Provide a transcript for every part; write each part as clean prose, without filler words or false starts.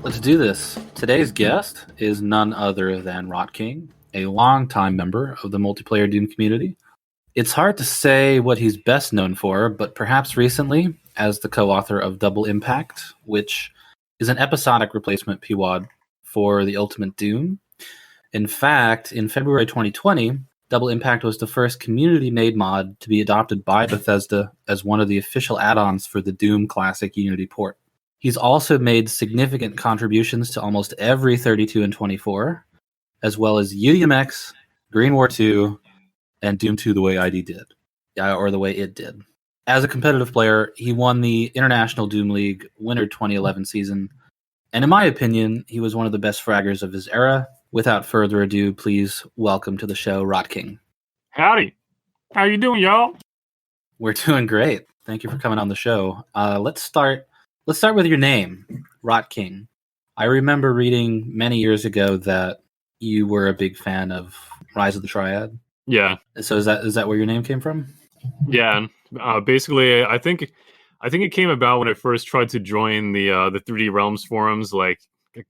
Let's do this. Today's guest is none other than RottKing, a longtime member of the multiplayer Doom community. It's hard to say what he's best known for, but perhaps recently as the co-author of Double Impact, which is an episodic replacement PWAD for the Ultimate Doom. In fact, in February 2020, Double Impact was the first community-made mod to be adopted by Bethesda as one of the official add-ons for the Doom Classic Unity port. He's also made significant contributions to almost every 32 and 24, as well as UDMX, Greenwar II, and Doom 2 the way ID did, or the way it did. As a competitive player, he won the International Doom League Winter 2011 season, and in my opinion, he was one of the best fraggers of his era. Without further ado, please welcome to the show, RottKing. Howdy. How you doing, y'all? We're doing great. Thank you for coming on the show. Let's start with your name, RottKing. I remember reading many years ago that you were a big fan of Rise of the Triad. Yeah. So is that where your name came from? Yeah. Basically, I think it came about when I first tried to join the 3D Realms forums, like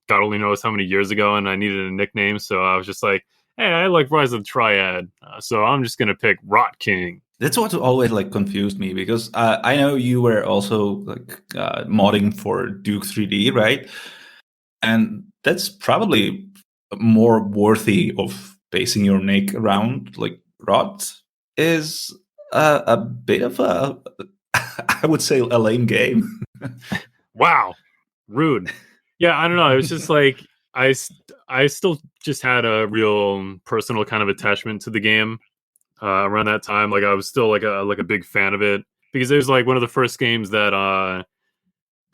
God only knows how many years ago, and I needed a nickname, so I was just like, hey, I like Rise of the Triad, so I'm just gonna pick RottKing. That's what always confused me, because I know you were also modding for Duke 3D, right? And that's probably more worthy of basing your nick around. Like, Rot is a bit of a, I would say, a lame game. Wow, rude. Yeah, I don't know. It was just like I still just had a real personal kind of attachment to the game. Around that time, like I was still like a big fan of it, because it was like one of the first games that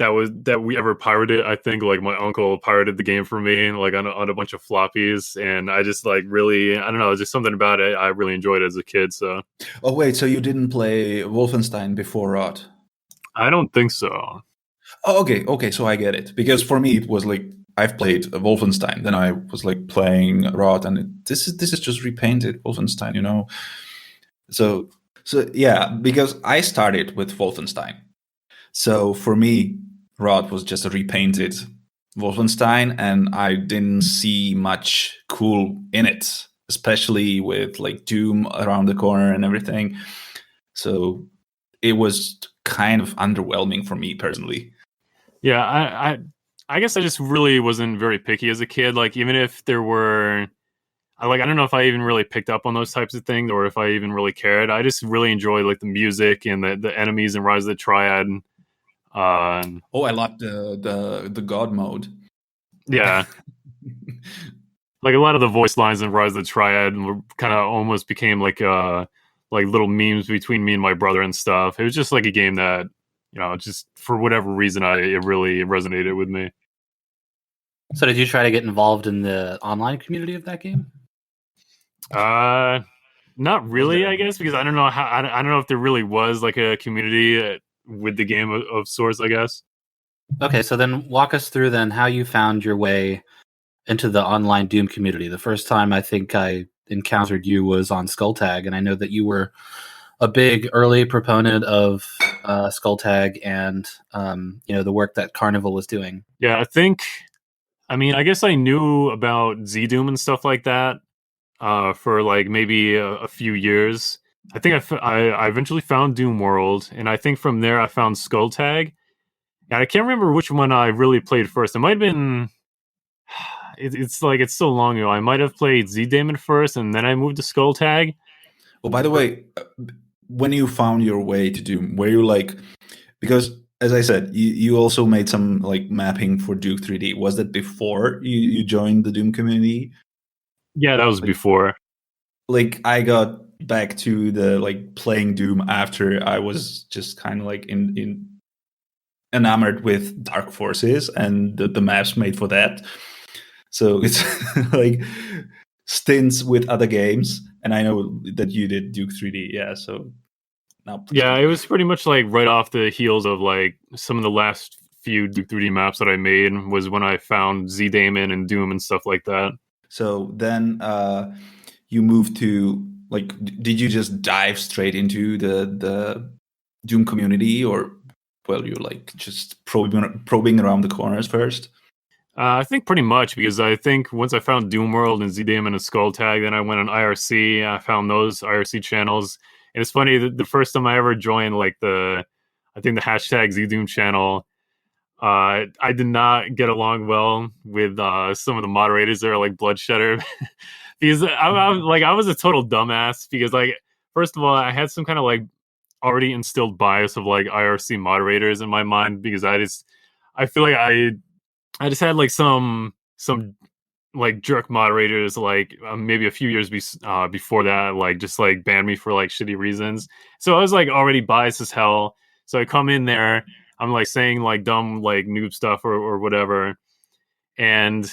we ever pirated. I think like my uncle pirated the game for me, like on a bunch of floppies, and I just like really, I don't know, just something about it. I really enjoyed it as a kid. So. Oh wait, so you didn't play Wolfenstein before Rot? I don't think so. Oh, okay, so I get it, because for me it was like I've played Wolfenstein, then I was like playing Rot, and this is just repainted Wolfenstein, you know. So yeah, because I started with Wolfenstein, so for me Rot was just a repainted Wolfenstein, and I didn't see much cool in it, especially with like Doom around the corner and everything. So it was kind of underwhelming for me personally. Yeah, I guess I just really wasn't very picky as a kid. Like, even if there were, I don't know if I even really picked up on those types of things, or if I even really cared. I just really enjoyed like the music and the enemies in Rise of the Triad. I loved the God mode. Yeah. Like a lot of the voice lines in Rise of the Triad were kind of almost became like little memes between me and my brother and stuff. It was just like a game that, you know, just for whatever reason, it really resonated with me. So did you try to get involved in the online community of that game? Not really, I guess, because I don't know I don't know if there really was like a community with the game of sorts, I guess. Okay, so then walk us through then how you found your way into the online Doom community. The first time I think I encountered you was on Skulltag, and I know that you were a big early proponent of Skulltag and the work that Carnival was doing. Yeah, I guess I knew about Z-Doom and stuff like that for like maybe a few years. I think I eventually found Doom World, and I think from there I found Skulltag. And I can't remember which one I really played first. It might have been. It's so long ago. I might have played Z-Damon first, and then I moved to Skulltag. Oh, by the way, when you found your way to Doom, were you like, because as I said, you also made some like mapping for Duke 3D. Was that before you joined the Doom community? Yeah, that was before. Like, I got back to the like playing Doom after I was just kind of like in enamored with Dark Forces and the maps made for that. So it's like stints with other games, and I know that you did Duke 3D, yeah. So now, yeah, it was pretty much like right off the heels of like some of the last few Duke 3D maps that I made was when I found Z-Damon and Doom and stuff like that. So then you moved to like, did you just dive straight into the Doom community, or well, you're like just probing around the corners first? I think pretty much, because I think once I found Doom World and ZDM and a Skull Tag, then I went on IRC. I found those IRC channels, and it's funny that the first time I ever joined, like I think the hashtag ZDoom channel, I did not get along well with some of the moderators there, like Bloodshedder, because I was a total dumbass. Because like, first of all, I had some kind of like already instilled bias of like IRC moderators in my mind, because I feel like I just had like some like jerk moderators, like maybe a few years before that, like just like banned me for like shitty reasons. So I was like already biased as hell. So I come in there, I'm like saying like dumb like noob stuff or whatever, and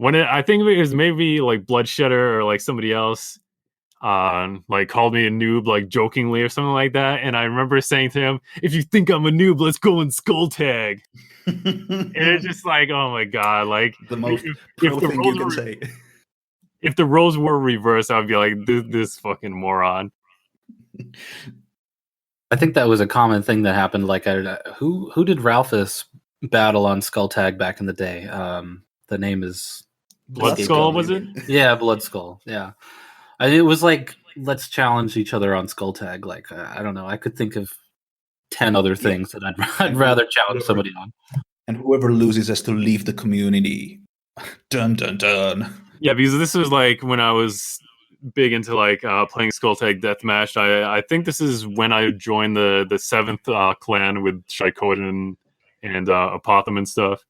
I think it was maybe like Bloodshedder or like somebody else like called me a noob, like jokingly or something like that. And I remember saying to him, "If you think I'm a noob, let's go in Skull Tag." And it's just like, oh my god, like the most if the thing you can say. If the roles were reversed, I'd be like, this fucking moron. I think that was a common thing that happened. Like, who did Ralphis battle on Skull Tag back in the day? The name is Blood Skull, was it? Yeah, Blood Skull. Yeah, it was like, let's challenge each other on Skull Tag. Like, I don't know. I could think of 10 other things that I'd rather challenge somebody on. And whoever loses has to leave the community. Dun dun dun. Yeah, because this was like when I was big into like playing Skull Tag Deathmatch. I think this is when I joined the 7th clan with Shai Koden and Apotham and stuff.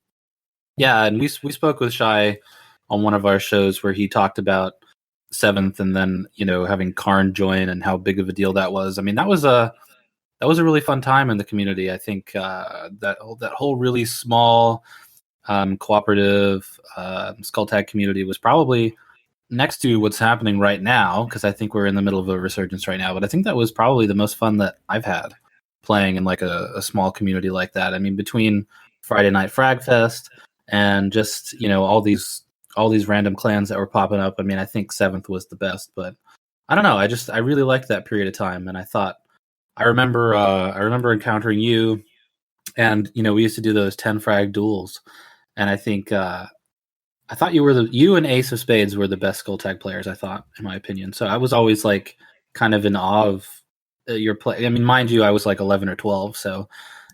Yeah, and we spoke with Shai on one of our shows where he talked about 7th, and then having Karn join and how big of a deal that was. I mean, that was a really fun time in the community. I think that whole really small cooperative Skull Tag community was probably next to what's happening right now, because I think we're in the middle of a resurgence right now. But I think that was probably the most fun that I've had playing in like a small community like that. I mean, between Friday Night Frag Fest and just all these random clans that were popping up. I mean, I think 7th was the best, but I don't know. I really liked that period of time, and I remember encountering you, and we used to do those 10 frag duels, and I think I thought you and Ace of Spades were the best Skull Tag players, I thought, in my opinion. So I was always like kind of in awe of your play. I mean, mind you, I was like 11 or 12, so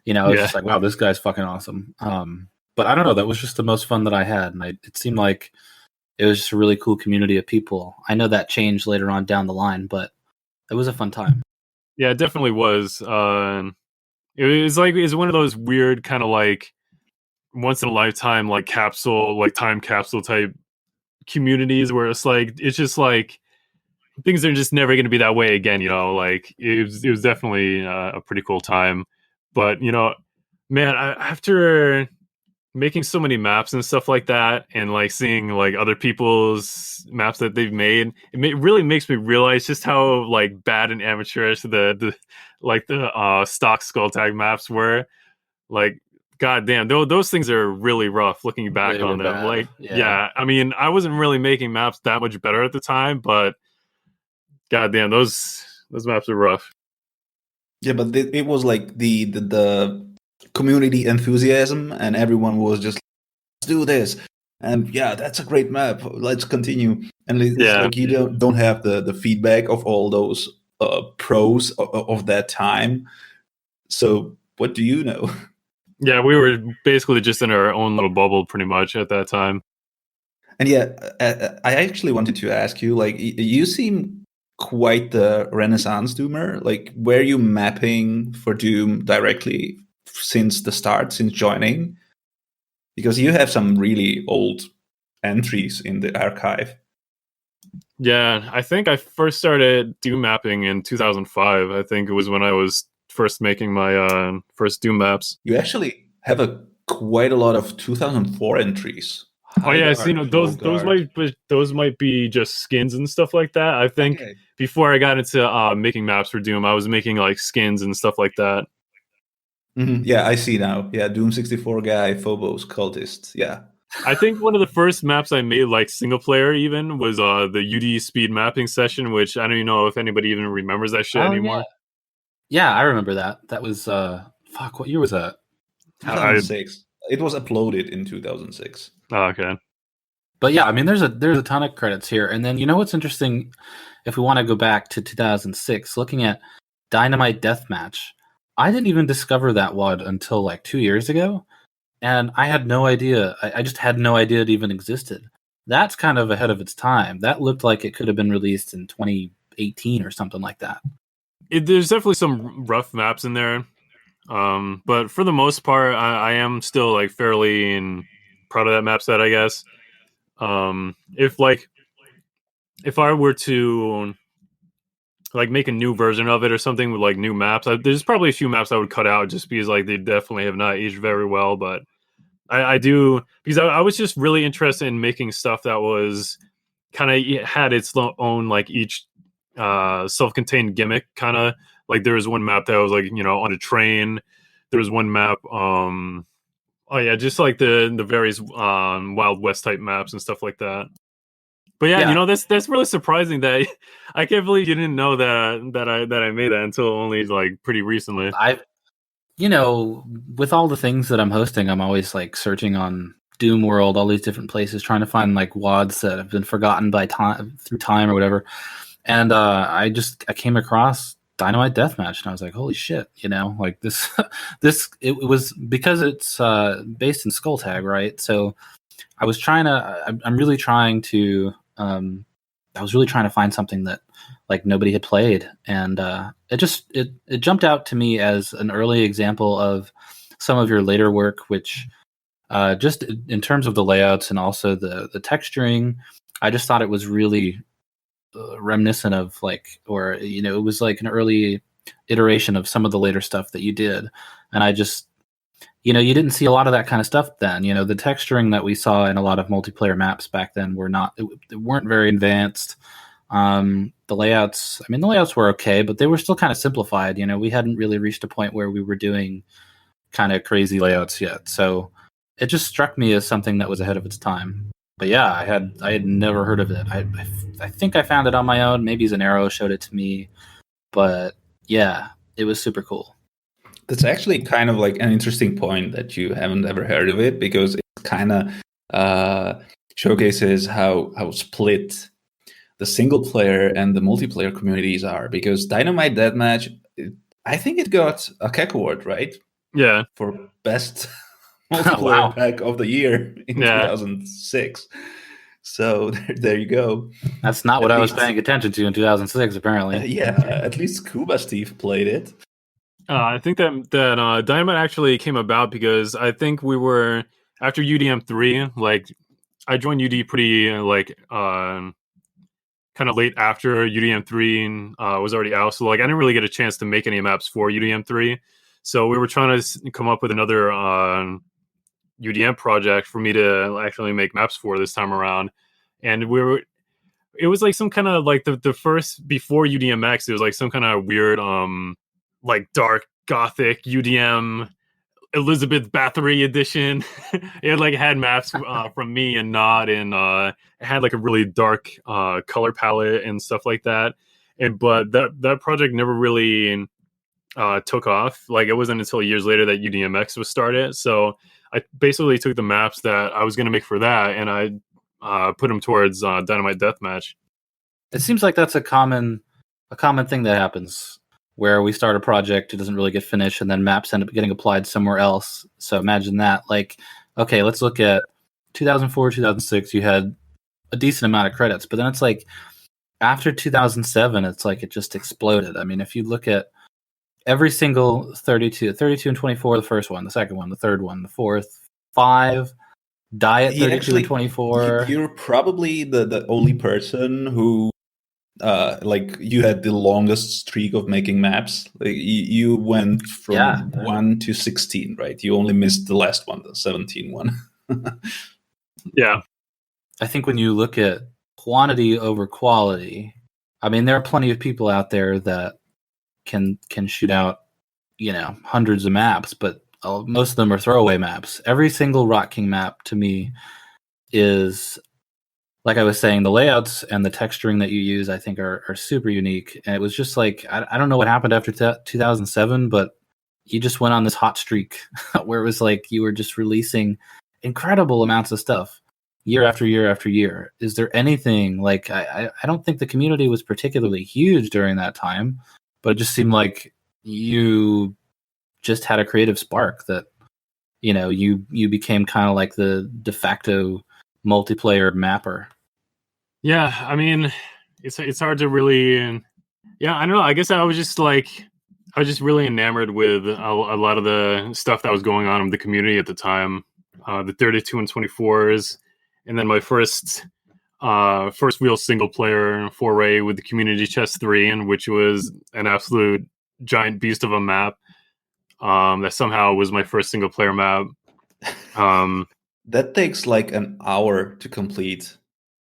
I was just like, wow, this guy's fucking awesome. But I don't know, that was just the most fun that I had, and it seemed like it was just a really cool community of people. I know that changed later on down the line, but it was a fun time. Yeah, it definitely was. It was one of those weird kind of like once in a lifetime like capsule, like time capsule type communities where it's just like things are just never going to be that way again. Like it was definitely a pretty cool time. But man, after making so many maps and stuff like that, and like seeing like other people's maps that they've made, it really makes me realize just how like bad and amateurish the stock Skull Tag maps were. Like, goddamn, those things are really rough looking back on them. Bad. Like, yeah, I mean, I wasn't really making maps that much better at the time, but goddamn, those maps are rough. Yeah, but it was like the community enthusiasm, and everyone was just, let's do this, and yeah, that's a great map, let's continue. And it's like you don't have the feedback of all those pros of that time. So what do you know? Yeah, we were basically just in our own little bubble pretty much at that time. And yeah, I actually wanted to ask you, like, you seem quite the Renaissance Doomer. Like, were you mapping for Doom directly since the start, since joining? Because you have some really old entries in the archive. Yeah, I think I first started Doom mapping in 2005. I think it was when I was first making my first Doom maps. You actually have quite a lot of 2004 entries. Oh yeah, so, those might be just skins and stuff like that. I think before I got into making maps for Doom, I was making like skins and stuff like that. Mm-hmm. Yeah, I see now. Yeah, Doom 64 guy, Phobos cultist. Yeah. I think one of the first maps I made, like single player, even was the UD speed mapping session, which I don't even know if anybody even remembers that shit anymore. Yeah, I remember that. That was what year was that? 2006. It was uploaded in 2006. Oh, okay. But yeah, I mean, there's a ton of credits here. And then, you know what's interesting, if we want to go back to 2006, looking at Dynamite Deathmatch, I didn't even discover that WAD until like 2 years ago. And I had no idea. I just had no idea it even existed. That's kind of ahead of its time. That looked like it could have been released in 2018 or something like that. There's definitely some rough maps in there. But for the most part, I am still like fairly proud of that map set, I guess. If I were to like make a new version of it or something with like new maps, there's probably a few maps I would cut out just because like they definitely have not aged very well. But I do, because I was just really interested in making stuff that was kind of had its own like each self-contained gimmick. Kind of like there was one map that was like, on a train. There was one map oh yeah, just like the various Wild West type maps and stuff like that. But yeah, that's really surprising that I can't believe you didn't know that I made that until only like pretty recently. With all the things that I'm hosting, I'm always like searching on Doom World, all these different places, trying to find like WADs that have been forgotten by through time or whatever. And I came across Dynamite Deathmatch, and I was like, holy shit, like this it was because it's based in Skulltag, right? So I was really trying to find something that like nobody had played, and it jumped out to me as an early example of some of your later work, which just in terms of the layouts and also the texturing, I just thought it was really reminiscent of like, or it was like an early iteration of some of the later stuff that you did, and I just you didn't see a lot of that kind of stuff then. The texturing that we saw in a lot of multiplayer maps back then weren't very advanced. The layouts were okay, but they were still kind of simplified. We hadn't really reached a point where we were doing kind of crazy layouts yet. So it just struck me as something that was ahead of its time. But yeah, I had never heard of it. I think I found it on my own. Maybe Zanero showed it to me, but yeah, it was super cool. That's actually kind of like an interesting point that you haven't ever heard of it, because it kind of showcases how split the single player and the multiplayer communities are. Because Dynamite Deathmatch, I think it got a KEK award, right? Yeah, for best multiplayer pack of the year in 2006. So there you go. That's not what I was paying attention to in 2006, apparently. Yeah, at least Kuba Steve played it. I think that Dynamite actually came about because I think we were after UDM3. Like, I joined UD pretty kind of late after UDM3 was already out. So like, I didn't really get a chance to make any maps for UDM3. So we were trying to come up with another UDM project for me to actually make maps for this time around, and it was like some kind of like the first before UDMX. It was like some kind of weird like dark gothic UDM Elizabeth Bathory edition. It like had maps from me and Nod, and it had like a really dark color palette and stuff like that. But that project never really took off. Like, it wasn't until years later that UDMX was started. So I basically took the maps that I was going to make for that, and I put them towards Dynamite Deathmatch. It seems like that's a common thing that happens, where we start a project, it doesn't really get finished, and then maps end up getting applied somewhere else. So imagine that. Like, okay, let's look at 2004, 2006. You had a decent amount of credits, but then it's like after 2007, it's like it just exploded. I mean, if you look at every single 32 and 24, the first one, the second one, the third one, the fourth, 5, die at 32 and 24. You're probably the only person who like you had the longest streak of making maps. Like, you went from 1 to 16, right? You only missed the last one, the 17 one. Yeah. I think when you look at quantity over quality, I mean, there are plenty of people out there that can shoot out, hundreds of maps, but most of them are throwaway maps. Every single RottKing map to me is, like I was saying, the layouts and the texturing that you use, I think, are super unique. And it was just like, I don't know what happened after 2007, but you just went on this hot streak where it was like you were just releasing incredible amounts of stuff year after year after year. Is there anything like I don't think the community was particularly huge during that time, but it just seemed like you just had a creative spark that, you know, you became kind of like the de facto multiplayer mapper. Yeah, I mean, it's hard to really. Yeah, I don't know. I guess I was just really enamored with a lot of the stuff that was going on in the community at the time. The 32 and 24s, and then my first real single player foray with the Community Chest 3, and which was an absolute giant beast of a map. That somehow was my first single player map. That takes like an hour to complete,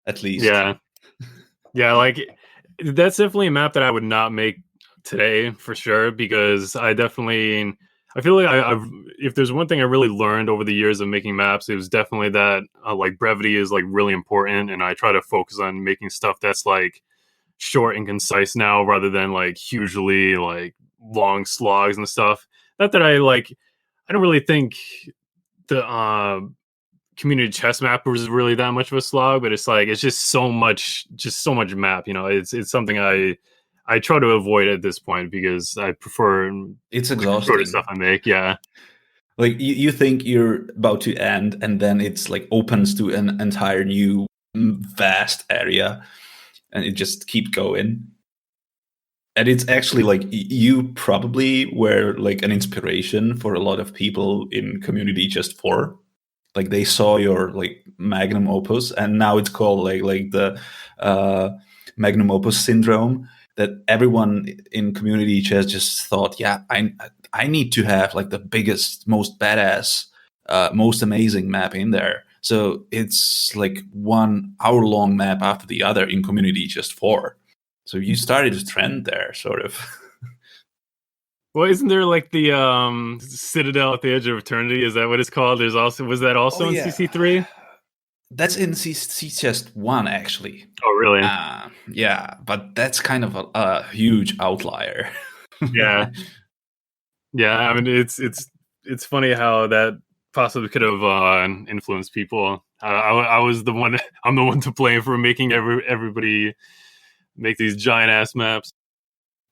at least. Yeah, like that's definitely a map that I would not make today for sure, because I feel like I've if there's one thing I really learned over the years of making maps, it was definitely that like brevity is like really important, and I try to focus on making stuff that's like short and concise now, rather than like hugely like long slogs and stuff. Not that I don't really think the Community Chess map was really that much of a slog, but it's like it's just so much map. You know, it's something I try to avoid at this point because I prefer it's exhausting the stuff I make. Yeah, like you think you're about to end, and then it's like opens to an entire new vast area, and it just keep going. And it's actually like you probably were like an inspiration for a lot of people in Community Chest 4. Like they saw your like magnum opus, and now it's called like the magnum opus syndrome. That everyone in Community Chest just thought, yeah, I need to have like the biggest, most badass, most amazing map in there. So it's like 1 hour-long map after the other in Community Chest 4. So you started a trend there, sort of. Well, isn't there like the Citadel at the Edge of Eternity? Is that was that also in CC3? That's in Chest 1, actually. Oh, really? Yeah, but that's kind of a huge outlier. Yeah. I mean, it's funny how that possibly could have influenced people. I was the one. I'm the one to blame for making everybody make these giant ass maps.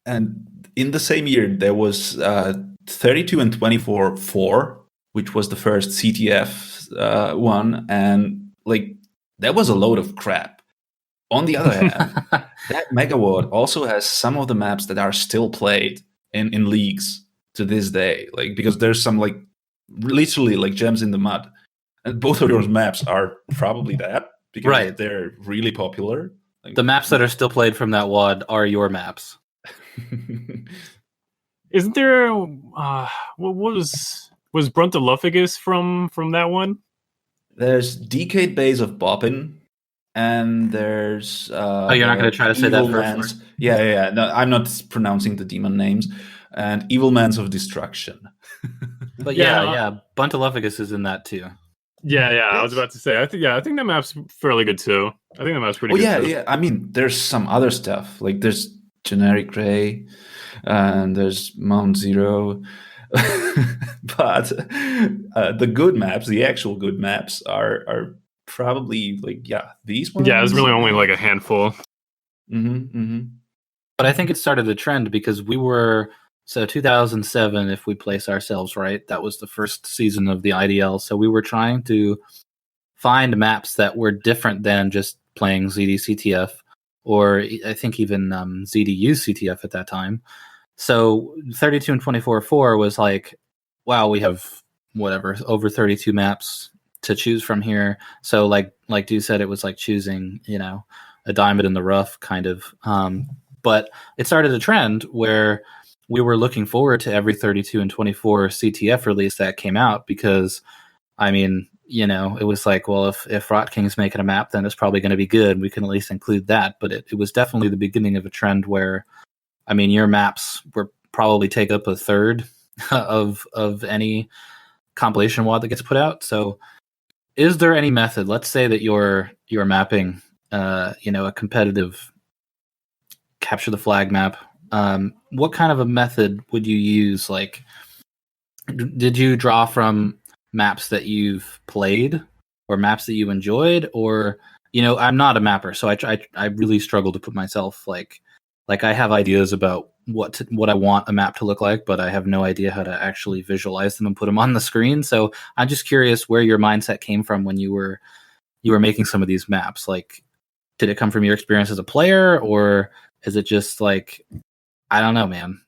And in the same year, there was 32 and 24 4, which was the first CTF one, and like that was a load of crap. On the other hand, that PWAD also has some of the maps that are still played in leagues to this day, like because there's some like literally like gems in the mud, and both of those maps are probably that because they're really popular. Like, the maps that are still played from that WAD are your maps. Isn't there what was Bruntolophagus from that one? There's Decade Base of Boppin, and there's oh, you're not going to try to say that first word? Yeah. No, I'm not pronouncing the demon names. And Evil Mans of Destruction. But yeah, Bruntolophagus is in that too. Yeah. I was about to say. I think that map's fairly good too. I think that map's pretty good. Yeah. I mean, there's some other stuff. Like there's Generic Ray, and there's Mount Zero. But the good maps, the actual good maps, are probably like these ones. Yeah, there's really only like a handful. But I think it started a trend because we were 2007. If we place ourselves right, that was the first season of the IDL. So we were trying to find maps that were different than just playing ZDCTF, or I think even ZDU CTF at that time. So 32 and 24-4 was like, wow, we have over 32 maps to choose from here. So like Dude said, it was like choosing, a diamond in the rough kind of. But it started a trend where we were looking forward to every 32 and 24 CTF release that came out because, I mean, it was like, well, if RottKing's making a map, then it's probably going to be good. We can at least include that. But it was definitely the beginning of a trend where, I mean, your maps were probably take up a third of any compilation WAD that gets put out. So is there any method? Let's say that you're mapping, a competitive capture the flag map. What kind of a method would you use? Like, Did you draw from maps that you've played or maps that you enjoyed, or I'm not a mapper, so I really struggle to put myself like I have ideas about what I want a map to look like, but I have no idea how to actually visualize them and put them on the screen. So I'm just curious where your mindset came from when you were making some of these maps. Like, did it come from your experience as a player, or is it just like, I don't know, man?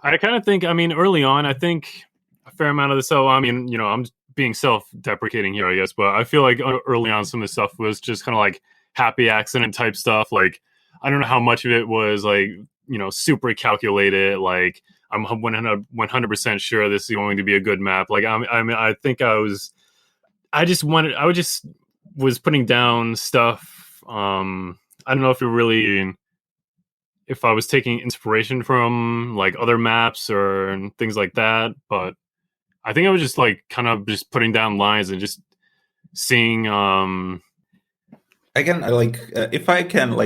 I kind of think, early on, I think a fair amount of the stuff, I'm being self-deprecating here, I guess, but I feel like early on some of the stuff was just kind of like happy accident type stuff. Like, I don't know how much of it was like, super calculated. Like, I'm 100% sure this is going to be a good map. Like, I think I just was putting down stuff. I don't know if I was taking inspiration from like other maps or things like that, but I think I was just like kind of just putting down lines and just seeing. I can if I can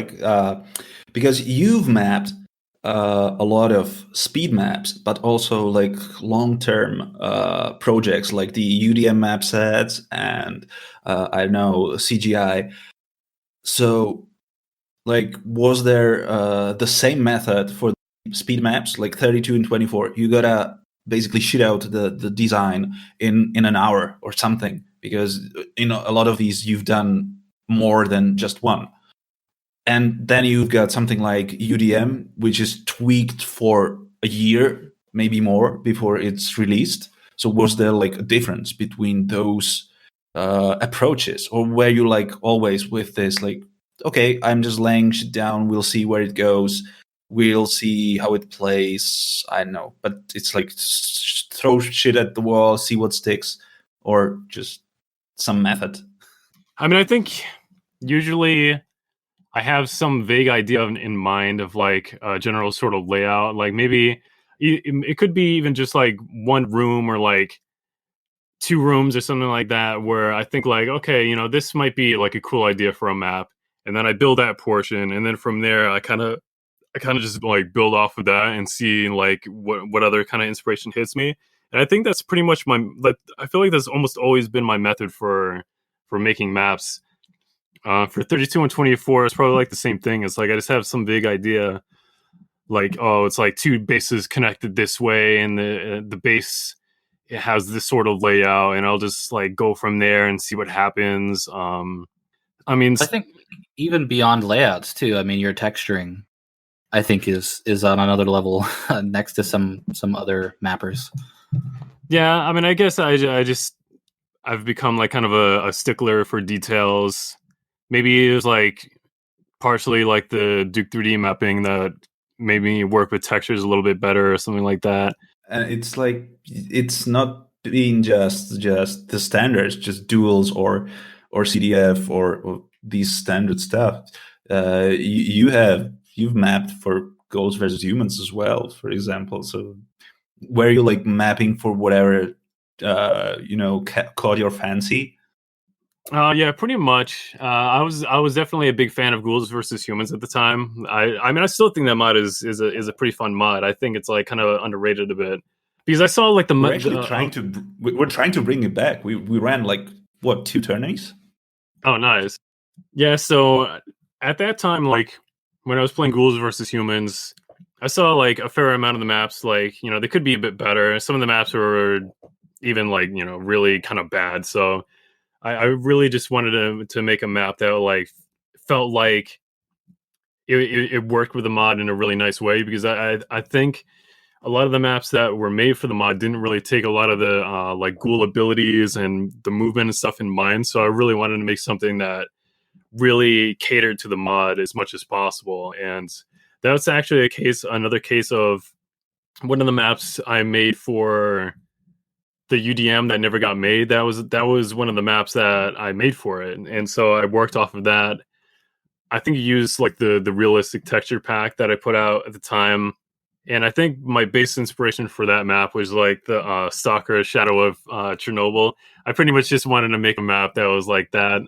because you've mapped a lot of speed maps, but also like long-term projects like the UDM map sets and I don't know, CGI. So, like, was there the same method for speed maps, like 32 and 24? You gotta basically shit out the design in an hour or something, because a lot of these you've done more than just one. And then you've got something like UDM, which is tweaked for a year, maybe more, before it's released. So was there like a difference between those approaches, or were you like always with this like, okay, I'm just laying shit down, we'll see where it goes, we'll see how it plays, I don't know, but it's like throw shit at the wall, see what sticks, or just some method? I think usually I have some vague idea in mind of like a general sort of layout. Like maybe it could be even just like one room or like two rooms or something like that, where I think like, okay, this might be like a cool idea for a map. And then I build that portion. And then from there, I kind of just like build off of that and see like what other kind of inspiration hits me. And I think that's pretty much I feel like that's almost always been my method for making maps. For 32 and 24, it's probably like the same thing. It's like I just have some big idea, like, oh, it's like two bases connected this way, and the base, it has this sort of layout, and I'll just like go from there and see what happens. I think even beyond layouts too. I mean, your texturing, I think, is on another level next to some other mappers. Yeah, I guess I've become like kind of a stickler for details. Maybe it was like partially like the Duke 3D mapping that made me work with textures a little bit better or something like that. And it's like, it's not being just the standards, just duels or CDF or these standard stuff. You've mapped for Ghosts versus Humans as well, for example. So were you like mapping for whatever caught your fancy? Yeah, pretty much. I was definitely a big fan of Ghouls versus Humans at the time. I still think that mod is a pretty fun mod. I think it's like kind of underrated a bit, because I saw like we're trying to bring it back. We ran like what, 2 tourneys? Oh, nice. Yeah, so at that time, like when I was playing Ghouls versus Humans, I saw like a fair amount of the maps, like, they could be a bit better. Some of the maps were even like, really kind of bad. So I really just wanted to make a map that like felt like it worked with the mod in a really nice way, because I think a lot of the maps that were made for the mod didn't really take a lot of the like ghoul abilities and the movement and stuff in mind. So I really wanted to make something that really catered to the mod as much as possible. And that's actually another case of one of the maps I made for the UDM that never got made. That was one of the maps that I made for it. And so I worked off of that. I think you used like the realistic texture pack that I put out at the time. And I think my base inspiration for that map was like the Stalker Shadow of Chernobyl. I pretty much just wanted to make a map that was like that,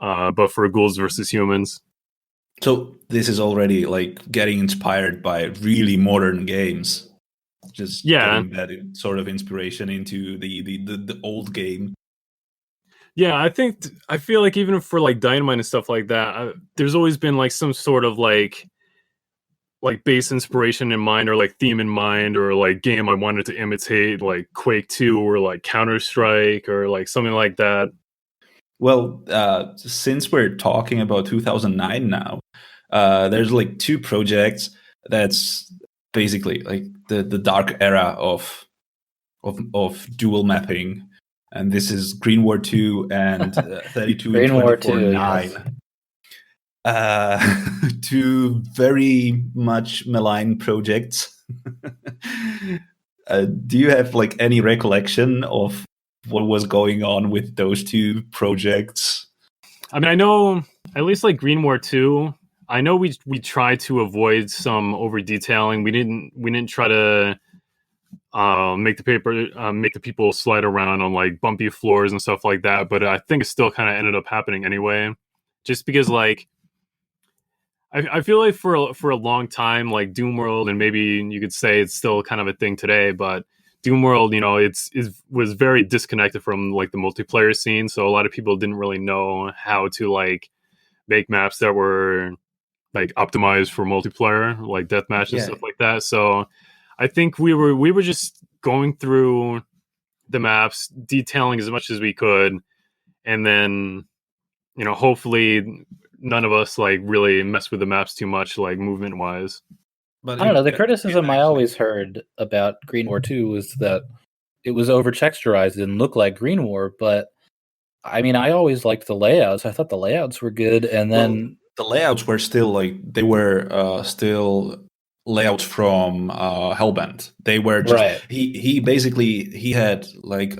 but for Ghouls versus Humans. So this is already like getting inspired by really modern games. just Yeah. getting that sort of inspiration into the old game. Yeah, I feel like even for like Dynamite and stuff like that, there's always been like some sort of like base inspiration in mind, or like theme in mind, or like game I wanted to imitate, like Quake 2 or like Counter-Strike or like something like that. Well, since we're talking about 2009 now, there's like two projects that's basically like the dark era of dual mapping, and this is Greenwar II and 32 and Greenwar 24/9. Yes. Two very much maligned projects. Do you have like any recollection of what was going on with those two projects? I mean, I know at least like Greenwar II, I know we tried to avoid some over detailing. We didn't try to make the people slide around on like bumpy floors and stuff like that. But I think it still kind of ended up happening anyway, just because like I feel like for a long time, like Doom World, and maybe you could say it's still kind of a thing today, but Doom World, you know, was very disconnected from like the multiplayer scene. So a lot of people didn't really know how to like make maps that were like optimized for multiplayer, like deathmatch and stuff like that. So I think we were just going through the maps, detailing as much as we could, and then, you know, hopefully none of us like really mess with the maps too much, like movement wise. But I don't know. The criticism I always heard about Greenwar 2 was that it was over texturized and looked like Greenwar, but I mean, I always liked the layouts. I thought the layouts were good, and then the layouts were still like they were still layouts from Hellbent. They were just right. He basically he had like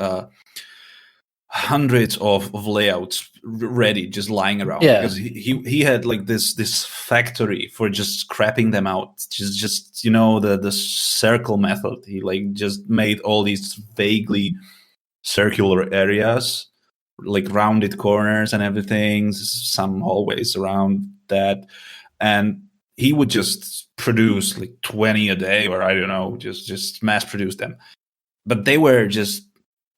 hundreds of layouts ready, just lying around, because he had like this factory for just scrapping them out, just you know, the circle method. He like just made all these vaguely circular areas, like rounded corners and everything, some hallways around that, and he would just produce like 20 a day, or I don't know, just mass produce them. But they were just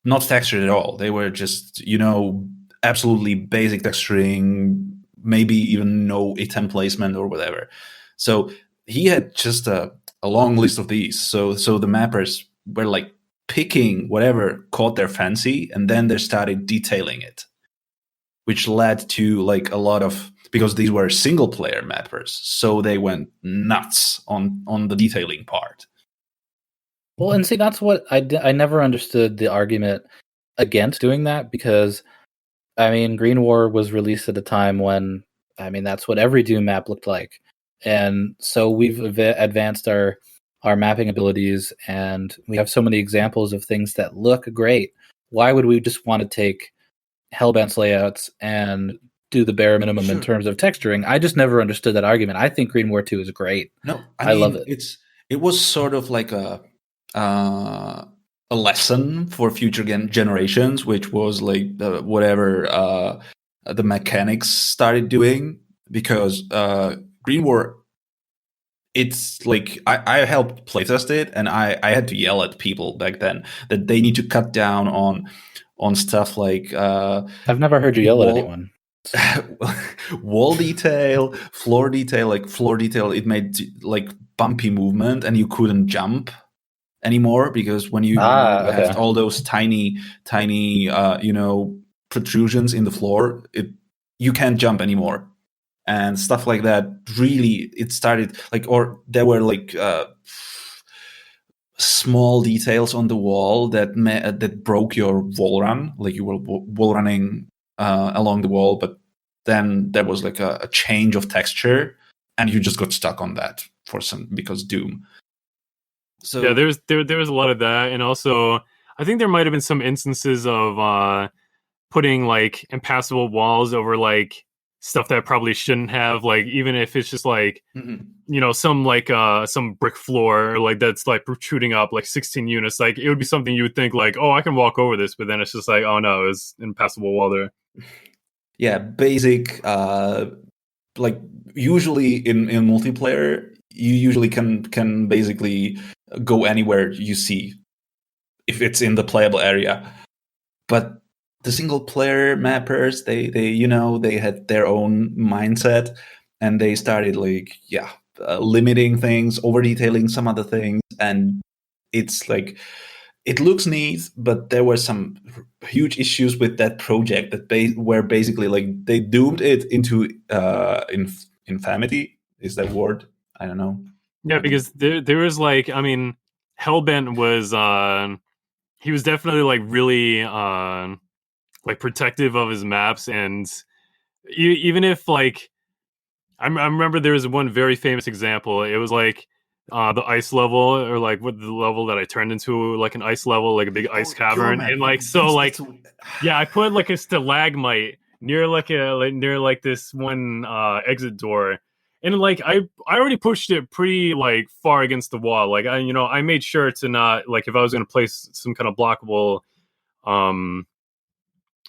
not textured at all. They were just, you know, absolutely basic texturing, maybe even no item placement or whatever. So he had just a long list of these. So the mappers were like picking whatever caught their fancy, and then they started detailing it, which led to like a lot of, because these were single player mappers, so they went nuts on the detailing part. Well, and see, that's what I never understood the argument against doing that, because, I mean, Greenwar was released at a time when, I mean, that's what every Doom map looked like. And so we've advanced our mapping abilities, and we have so many examples of things that look great. Why would we just want to take Hellbent's layouts and do the bare minimum in terms of texturing? I just never understood that argument. I think Greenwar 2 is great. No, I love it. It was sort of like a lesson for future generations, which was like whatever the mechanics started doing, because Greenwar, it's like I helped playtest it, and I had to yell at people back then that they need to cut down on stuff like I've never heard you yell at anyone. Wall detail, floor detail. Like floor detail, it made like bumpy movement, and you couldn't jump anymore, because when you have all those tiny you know, protrusions in the floor, you can't jump anymore, and stuff like that. Really, it started like, or there were like small details on the wall that broke your wall run, like you were wall running along the wall, but then there was like a change of texture, and you just got stuck on that because Doom. So yeah, there was a lot of that, and also I think there might have been some instances of putting like impassable walls over like stuff that probably shouldn't have, like even if it's just like you know, some like some brick floor like that's like protruding up like 16 units, like it would be something you would think like, oh, I can walk over this, but then it's just like, oh no, it's impassable wall there. Yeah, basic like usually in multiplayer you usually can basically go anywhere you see if it's in the playable area. But the single player mappers, they had their own mindset, and they started limiting things, over detailing some other things, and it's like it looks neat, but there were some huge issues with that project that were basically like they doomed it into infamity. Is that word? I don't know. Yeah, because there was like, I mean, Hellbent was he was definitely like really like protective of his maps, and even if like I remember there was one very famous example. It was like the ice level, or like what the level that I turned into like an ice level, like a big ice cavern, and like so like yeah, I put like a stalagmite near near this one exit door, and like I already pushed it pretty like far against the wall. Like I made sure to not, like, if I was going to place some kind of blockable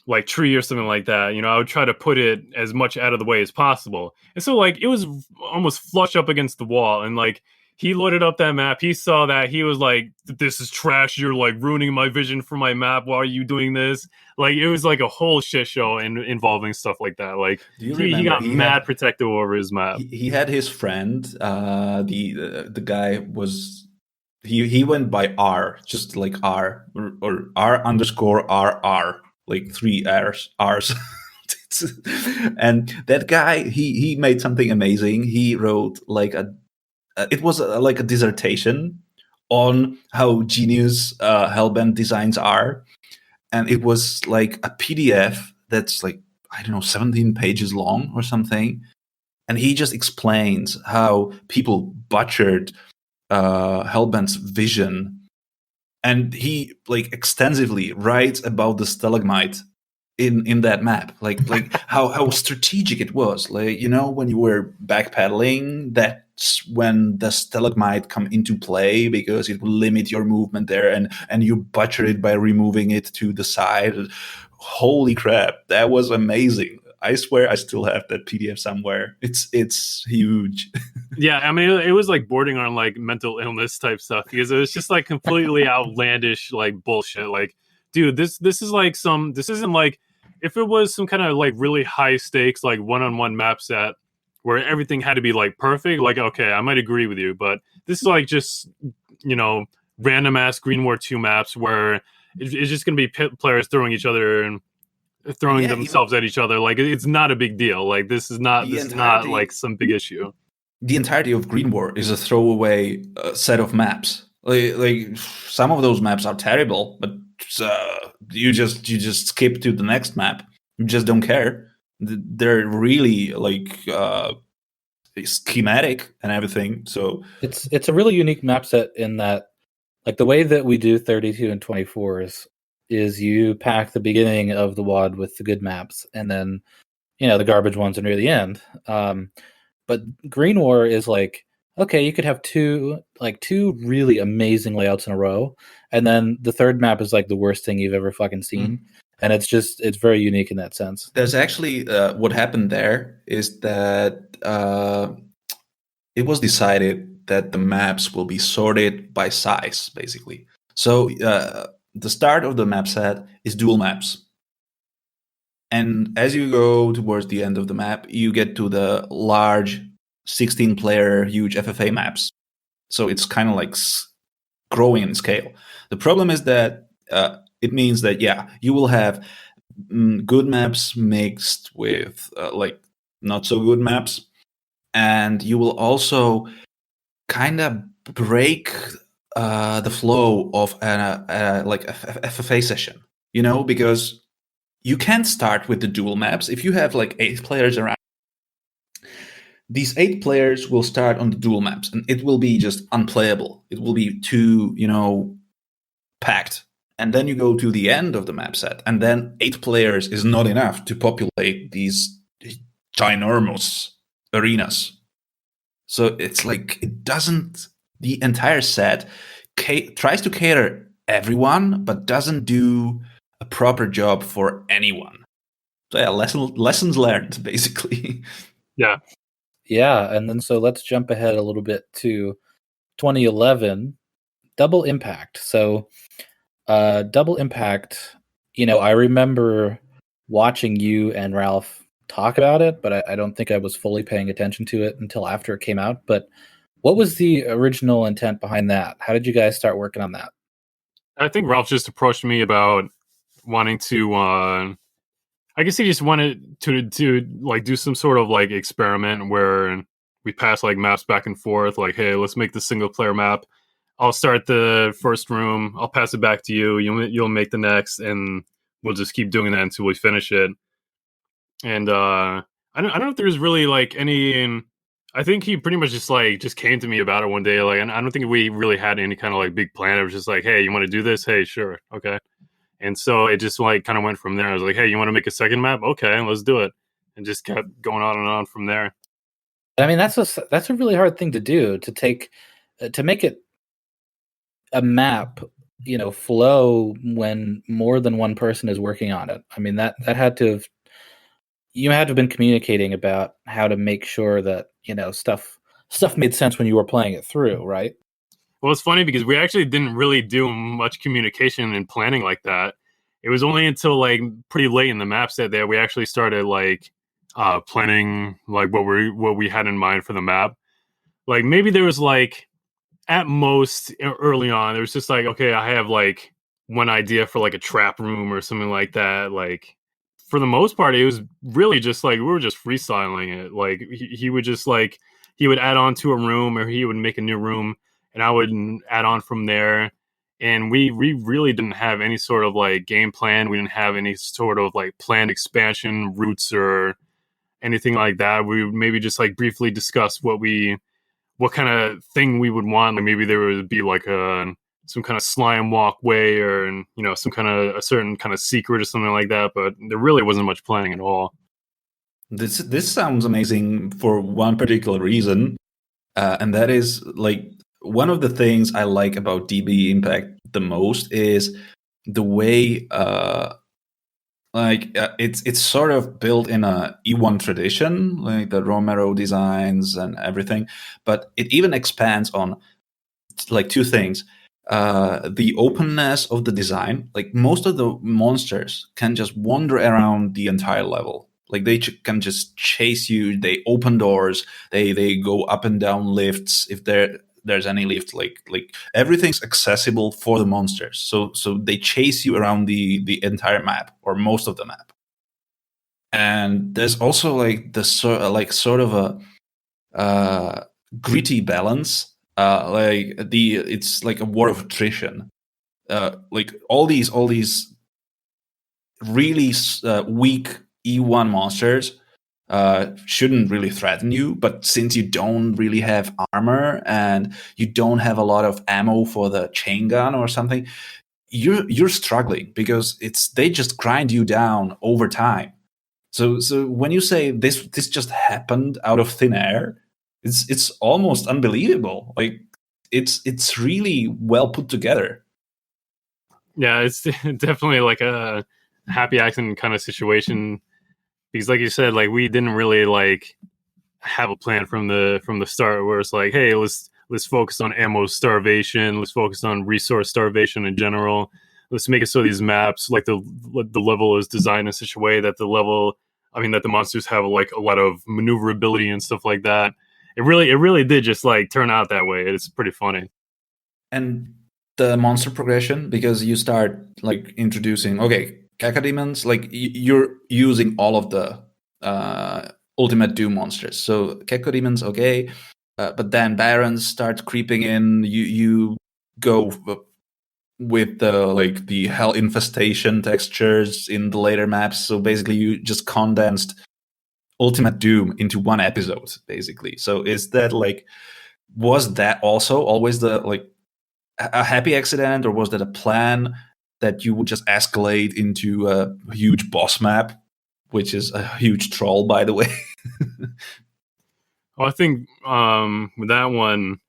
like tree or something like that, I would try to put it as much out of the way as possible. And so like it was almost flush up against the wall, and like he loaded up that map, he saw that, he was like, this is trash, you're like ruining my vision for my map, why are you doing this? Like it was like a whole shit show involving stuff like that. Like he got mad protective over his map. He had his friend, the guy was he went by R, just like R or R_RR, like 3 R's. And that guy, he made something amazing. He wrote like it was like a dissertation on how genius Hellbent designs are, and it was like a PDF that's like, I don't know, 17 pages long or something, and he just explains how people butchered Hellbent's vision, and he like extensively writes about the stalagmite in that map, like how strategic it was. Like, when you were backpedaling, that's when the stalagmite come into play, because it will limit your movement there, and you butcher it by removing it to the side. Holy crap, that was amazing. I swear I still have that PDF somewhere. It's huge. Yeah, I mean, it was like bordering on like mental illness type stuff, because it was just like completely outlandish like bullshit. Like, dude, this isn't like, if it was some kind of like really high stakes like one-on-one map set where everything had to be like perfect, like, okay, I might agree with you, but this is like just random ass Greenwar II maps where it's just gonna be players throwing each other and throwing themselves at each other. Like, it's not a big deal. Like, this is not like some big issue. The entirety of Greenwar is a throwaway set of maps. Like some of those maps are terrible, but you just skip to the next map. You just don't care. They're really like schematic and everything. So it's a really unique map set in that, like, the way that we do 32 and 24s is you pack the beginning of the WAD with the good maps, and then the garbage ones are near the end. But Greenwar is like, okay, you could have two really amazing layouts in a row, and then the third map is like the worst thing you've ever fucking seen. And it's very unique in that sense. There's actually what happened there is that it was decided that the maps will be sorted by size, basically. So the start of the map set is dual maps. And as you go towards the end of the map, you get to the large 16-player huge FFA maps. So it's kind of like growing in scale. The problem is that it means that, you will have good maps mixed with like not so good maps. And you will also kind of break the flow of like a FFA session, because you can't start with the dual maps. If you have like 8 players around, these 8 players will start on the dual maps, and it will be just unplayable. It will be too, packed. And then you go to the end of the map set, and then 8 players is not enough to populate these ginormous arenas. So it's like the entire set tries to cater everyone, but doesn't do a proper job for anyone. So lessons learned, basically. Yeah, and then so let's jump ahead a little bit to 2011, double impact. So, double impact. I remember watching you and Ralph talk about it, but I don't think I was fully paying attention to it until after it came out. But what was the original intent behind that? How did you guys start working on that? I think Ralph just approached me about wanting to. I guess he just wanted to like do some sort of like experiment where we pass like maps back and forth. Like, hey, let's make the single player map. I'll start the first room. I'll pass it back to you. You'll make the next, and we'll just keep doing that until we finish it. And I don't know if there's really like any. I think he pretty much just came to me about it one day. Like, and I don't think we really had any kind of like big plan. It was just like, hey, you want to do this? Hey, sure, okay. And so it just like kind of went from there. I was like, hey, you want to make a second map? Okay, let's do it. And just kept going on and on from there. I mean, that's a really hard thing to do, to make it a map, flow when more than one person is working on it. I mean, that had to have, you had to have been communicating about how to make sure that, stuff made sense when you were playing it through, right? Well, it's funny because we actually didn't really do much communication and planning like that. It was only until like pretty late in the map set that we actually started like planning like what we had in mind for the map. Like maybe there was like at most early on there was just like, okay, I have like one idea for like a trap room or something like that. Like for the most part, it was really just like we were just freestyling it. Like he would just like he would add on to a room or he would make a new room. And I would add on from there. And we really didn't have any sort of like game plan. We didn't have any sort of like planned expansion routes or anything like that. We would maybe just like briefly discuss what kind of thing we would want. Like maybe there would be like some kind of slime walkway or some kind of a certain kind of secret or something like that. But there really wasn't much planning at all. This sounds amazing for one particular reason, and that is like. One of the things I like about DB Impact the most is the way it's sort of built in a E1 tradition, like the Romero designs and everything, but it even expands on like two things. The openness of the design, like most of the monsters can just wander around the entire level. Like they can just chase you. They open doors. They go up and down lifts if there's any lift. Like everything's accessible for the monsters. So they chase you around the entire map or most of the map. And there's also like the sort of a gritty balance. It's like a war of attrition. Like all these really weak E1 monsters shouldn't really threaten you, but since you don't really have armor and you don't have a lot of ammo for the chain gun or something, you're struggling because they just grind you down over time. So when you say this just happened out of thin air, it's almost unbelievable. Like it's really well put together. Yeah, it's definitely like a happy accident kind of situation. Because like you said, like we didn't really like have a plan from the start where it's like, hey, let's focus on ammo starvation, let's focus on resource starvation in general. Let's make it so these maps, like the level is designed in such a way that that the monsters have like a lot of maneuverability and stuff like that. It really did just like turn out that way. It's pretty funny. And the monster progression, because you start like introducing, okay, cacodemons, like you're using all of the Ultimate Doom monsters. So cacodemons, okay, but then barons start creeping in. You go with the hell infestation textures in the later maps. So basically, you just condensed Ultimate Doom into one episode, basically. So was that also always a happy accident, or was that a plan that you would just escalate into a huge boss map, which is a huge troll, by the way? Well, I think with that one,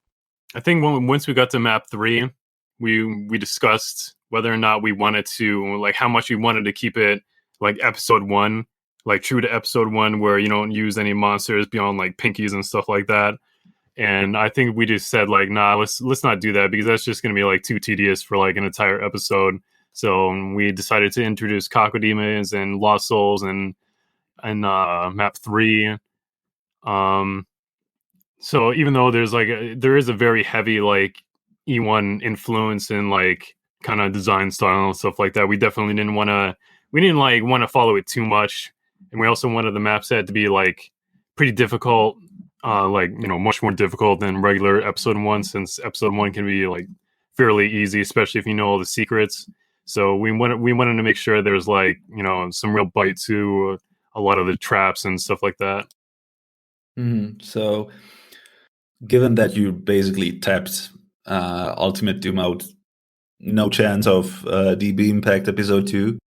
I think once we got to map 3, we discussed whether or not we wanted to, like how much we wanted to keep it like episode 1, like true to episode 1, where you don't use any monsters beyond like pinkies and stuff like that. And I think we just said like, nah, let's not do that because that's just going to be like too tedious for like an entire episode. So we decided to introduce Cacodemons and Lost Souls and map 3. So even though there is a very heavy like E1 influence in like kind of design style and stuff like that, we definitely didn't want to follow it too much, and we also wanted the map set to be like pretty difficult, like much more difficult than regular episode 1, since episode 1 can be like fairly easy, especially if you know all the secrets. So we wanted to make sure there's like some real bite to a lot of the traps and stuff like that. So, given that you basically tapped Ultimate Doom out, no chance of DB Impact episode 2?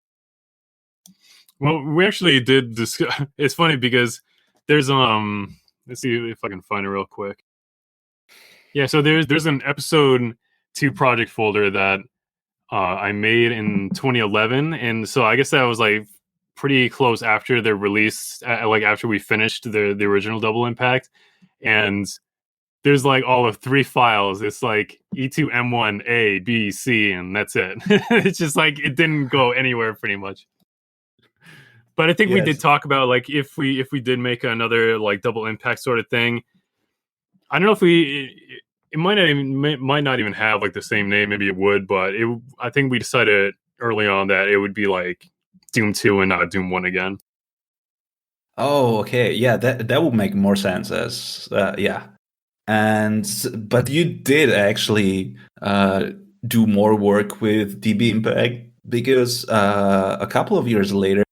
Well, we actually did discuss. It's funny because there's let's see if I can find it real quick. Yeah, so there's an episode 2 project folder that I made in 2011, and so I guess that was like pretty close after their release, like after we finished the original Double Impact. And there's like all of 3 files. It's like E2M1 A B C, and that's it. It's just like it didn't go anywhere pretty much. But I think we did talk about like if we did make another like Double Impact sort of thing. I don't know if it might not even have like the same name. Maybe it would, but I think we decided early on that it would be like Doom 2 and not Doom 1 again. Oh, okay. Yeah, that would make more sense as yeah. But you did actually do more work with DB Impact, because a couple of years later,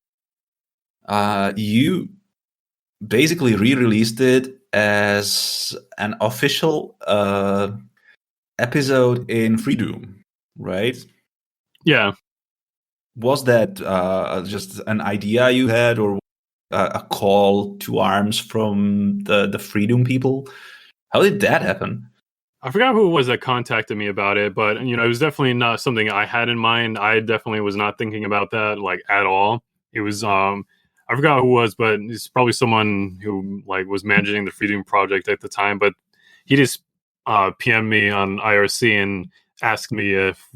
you basically re-released it as an official episode in Free Doom, right? Yeah. Was that just an idea you had, or a call to arms from the Free Doom people? How did that happen? I forgot who it was that contacted me about it, but it was definitely not something I had in mind. I definitely was not thinking about that like at all. It was I forgot who it was, but it's probably someone who like was managing the Free Doom project at the time. But he just PM'd me on IRC and asked me if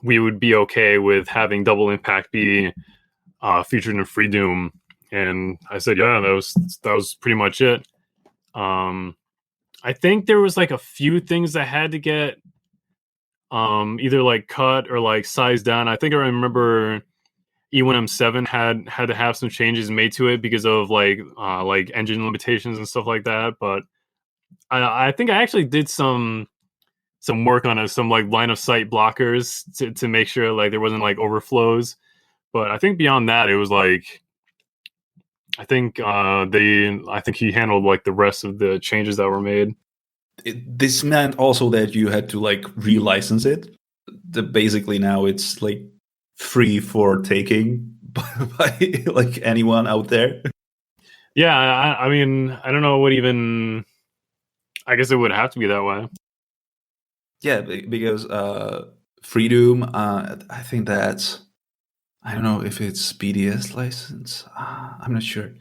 we would be okay with having Double Impact be featured in Free Doom, and I said, yeah, that was pretty much it. I think there was like a few things that had to get either like cut or like sized down. I think I remember E1M7 had to have some changes made to it because of like engine limitations and stuff like that. But I think I actually did some work on it, some like line of sight blockers to make sure like there wasn't like overflows. But I think beyond that, it was like I think he handled like the rest of the changes that were made. This meant also that you had to like relicense it. Basically now it's like free for taking by like anyone out there. Yeah, I mean, I don't know what even. I guess it would have to be that way. Yeah, because Free Doom, I think that's. I don't know if it's BDS license. I'm not sure,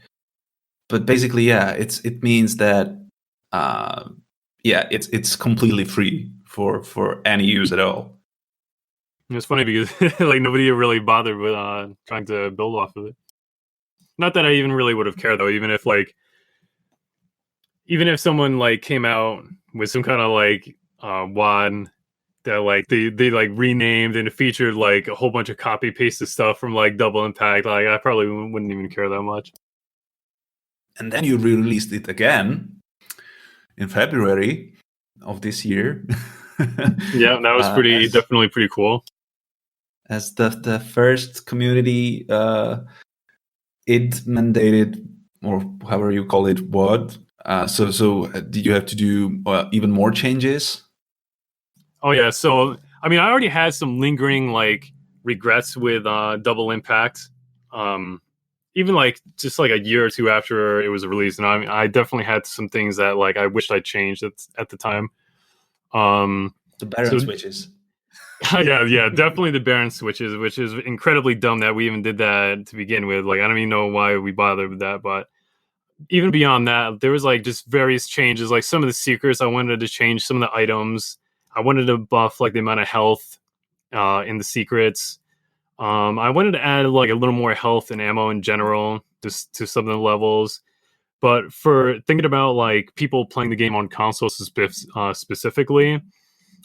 but basically, yeah, it means that it's completely free for any use at all. It's funny because like nobody really bothered with trying to build off of it. Not that I even really would have cared though. Even if someone like came out with some kind of like WAD that like they like renamed and it featured like a whole bunch of copy pasted stuff from like Double Impact, like I probably wouldn't even care that much. And then you re-released it again in February of this year. Yeah, that was definitely pretty cool. As the first community it mandated, or however you call it, WAD. So did you have to do even more changes? Oh yeah, so I mean, I already had some lingering like regrets with Double Impact, even like just like a year or two after it was released, and I definitely had some things that like I wished I changed at the time. The Baron switches. Yeah, definitely the Baron switches, which is incredibly dumb that we even did that to begin with. Like, I don't even know why we bothered with that, but even beyond that, there was like just various changes. Like some of the secrets, I wanted to change some of the items. I wanted to buff like the amount of health in the secrets. I wanted to add like a little more health and ammo in general just to some of the levels. But for thinking about like people playing the game on consoles specifically,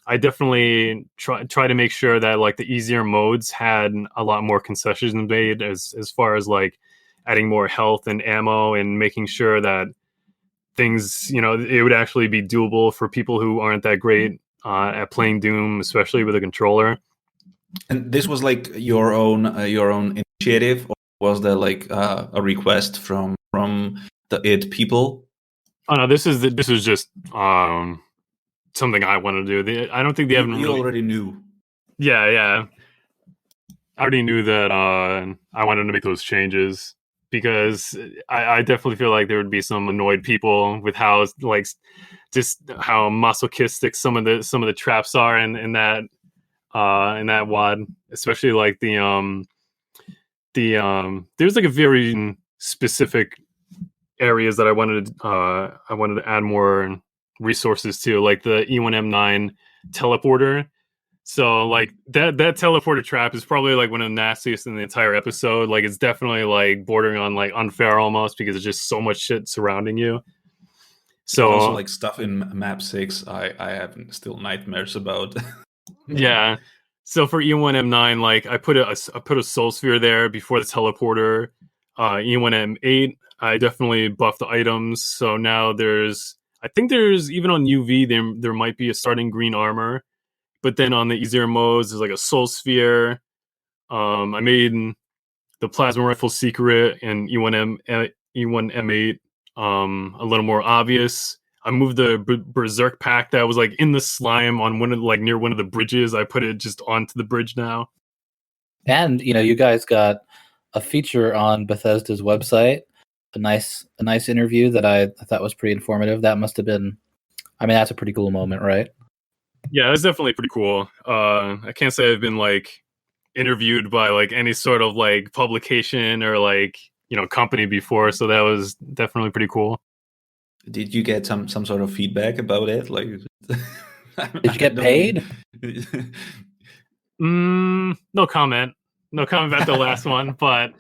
I definitely try to make sure that like the easier modes had a lot more concessions made as far as like adding more health and ammo and making sure that things, it would actually be doable for people who aren't that great at playing Doom, especially with a controller. And this was like your own initiative, or was there like a request from the id people? Oh no, this is just something I want to do. I don't think they haven't. You already knew. Yeah. I already knew that I wanted to make those changes because I definitely feel like there would be some annoyed people with how like just how masochistic some of the traps are in that WAD, especially like the there's like a very specific areas that I wanted to add more resources to, like the E1M9 teleporter. So like that teleporter trap is probably like one of the nastiest in the entire episode. Like it's definitely like bordering on like unfair almost because there's just so much shit surrounding you. So also like stuff in map 6 I have still nightmares about. Yeah. So for E1M9, like I put a soul sphere there before the teleporter. E1M8, I definitely buffed the items. So now I think there's even on UV there might be a starting green armor, but then on the easier modes there's like a soul sphere. I made the plasma rifle secret and E1M8 a little more obvious. I moved the berserk pack that was like in the slime on near one of the bridges. I put it just onto the bridge now. And you guys got a feature on Bethesda's website, a nice interview that I thought was pretty informative. That must have been, that's a pretty cool moment, right? Yeah, that's definitely pretty cool. I can't say I've been like interviewed by like any sort of like publication or like company before, so that was definitely pretty cool. Did you get some sort of feedback about it? Like, did you get paid? No comment about the last one, but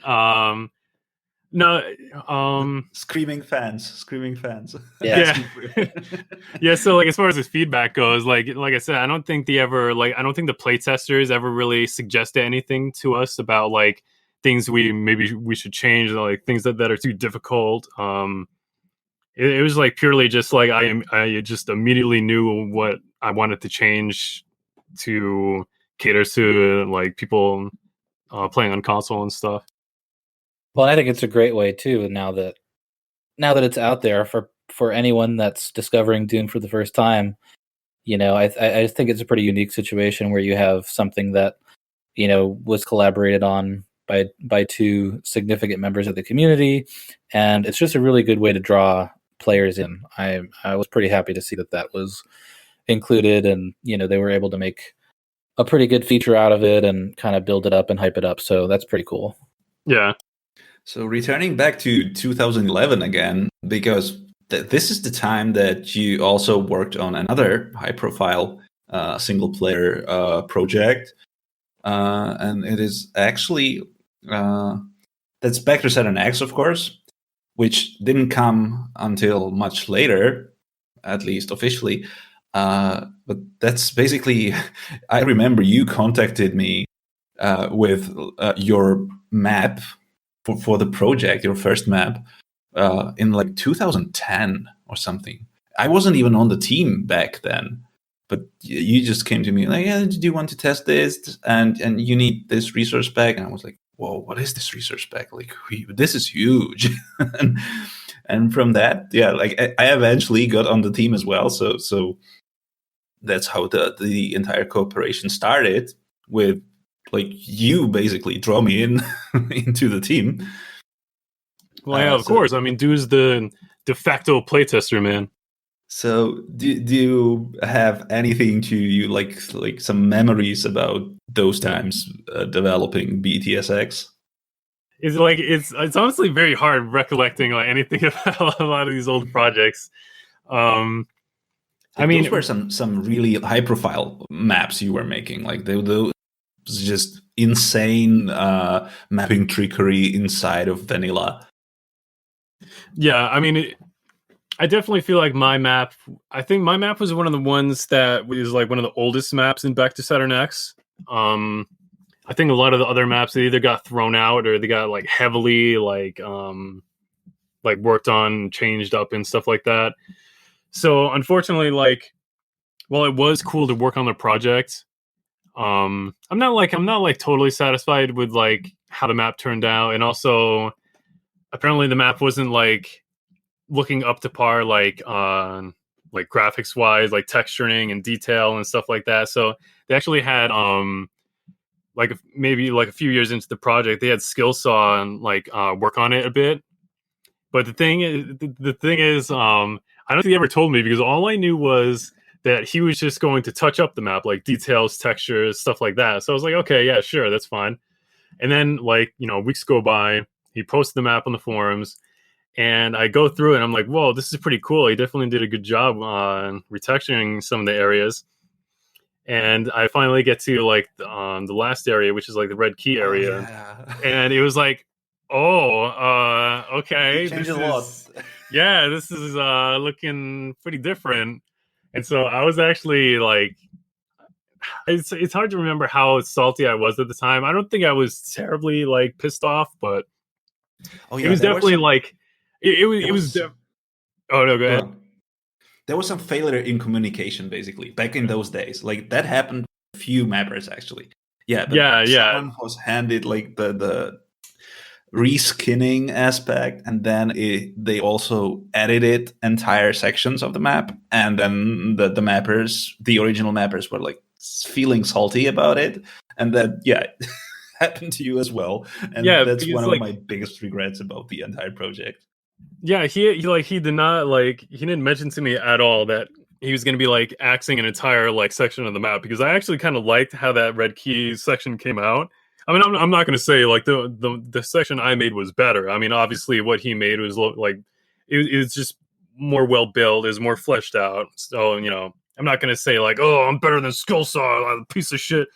no. Screaming fans. Yeah. Yeah. So like as far as this feedback goes, like I said, I don't think the playtesters ever really suggested anything to us about like things we should change, like things that are too difficult. It was like purely just like I just immediately knew what I wanted to change to cater to like people playing on console and stuff. Well, I think it's a great way too. Now that it's out there for anyone that's discovering Doom for the first time, I think it's a pretty unique situation where you have something that was collaborated on by two significant members of the community, and it's just a really good way to draw players in. I was pretty happy to see that was included, and they were able to make a pretty good feature out of it and kind of build it up and hype it up. So that's pretty cool. Yeah. So returning back to 2011 again, because this is the time that you also worked on another high-profile single-player project, and it is actually that's back to Saturn X, of course, which didn't come until much later, at least officially. But that's basically, I remember you contacted me with your map for the project, your first map, in like 2010 or something. I wasn't even on the team back then, but you just came to me like, yeah, do you want to test this? And you need this resource pack. And I was like, whoa, what is this resource pack? Like, this is huge. And from that, yeah, like I eventually got on the team as well. So that's how the entire cooperation started, with like you basically draw me in into the team. Well, yeah, of course. I mean, dude's the de facto playtester, man. So do you have anything to you like some memories about those times developing BTSX? it's honestly very hard recollecting like anything about a lot of these old projects. I mean, those were some really high profile maps you were making. Like those just insane mapping trickery inside of vanilla. Yeah, I mean, I definitely feel like my map. I think my map was one of the ones that was like one of the oldest maps in Back to Saturn X. I think a lot of the other maps they either got thrown out or they got like heavily like worked on, changed up and stuff like that. So unfortunately, like, while it was cool to work on the project, I'm not like totally satisfied with like how the map turned out, and also apparently the map wasn't like looking up to par like on like graphics wise, like texturing and detail and stuff like that. So they actually had like maybe like a few years into the project, they had Skillsaw and like work on it a bit. But the thing is, I don't think he ever told me, because all I knew was that he was just going to touch up the map, like details, textures, stuff like that. So I was like, okay, yeah, sure, that's fine. And then, like, you know, weeks go by, he posted the map on the forums, and I go through it, and I'm like, whoa, this is pretty cool. He definitely did a good job on retexturing some of the areas. And I finally get to, like, the last area, which is, like, the red key area. Oh, yeah. And it was like, okay. It changed a lot. Yeah, this is looking pretty different. And so I was actually like, it's hard to remember how salty I was at the time. I don't think I was terribly like pissed off, but it was definitely like it was. Oh no, go ahead. There was some failure in communication, basically, back in those days. Like that happened to a few mappers actually. Yeah. Someone was handed like the reskinning aspect, and then they also edited entire sections of the map, and then the mappers, the original mappers, were like feeling salty about it, and that happened to you as well. And that's one of my biggest regrets about the entire project. Yeah, he did not like, he didn't mention to me at all that he was going to be like axing an entire like section of the map, because I actually kind of liked how that red key section came out. I mean, I'm not going to say like the section I made was better. I mean, obviously what he made was like it was just more well built, is more fleshed out. So, you know, I'm not going to say like, oh, I'm better than Skillsaw, a piece of shit.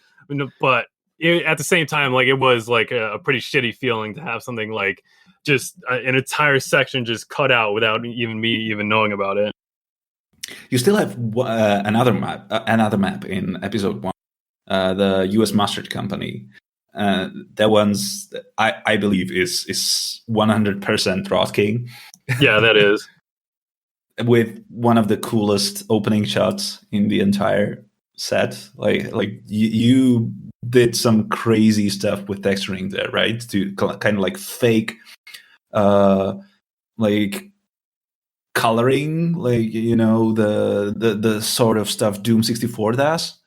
But at the same time, like, it was like a pretty shitty feeling to have something like just an entire section just cut out without me knowing about it. You still have another map in episode 1, the U.S. Mustard Company. That one's, I believe, is 100% RottKing. Yeah, that is. With one of the coolest opening shots in the entire set. Like you did some crazy stuff with texturing there, right? To kind of like fake, like coloring, like, you know, the sort of stuff Doom 64 does.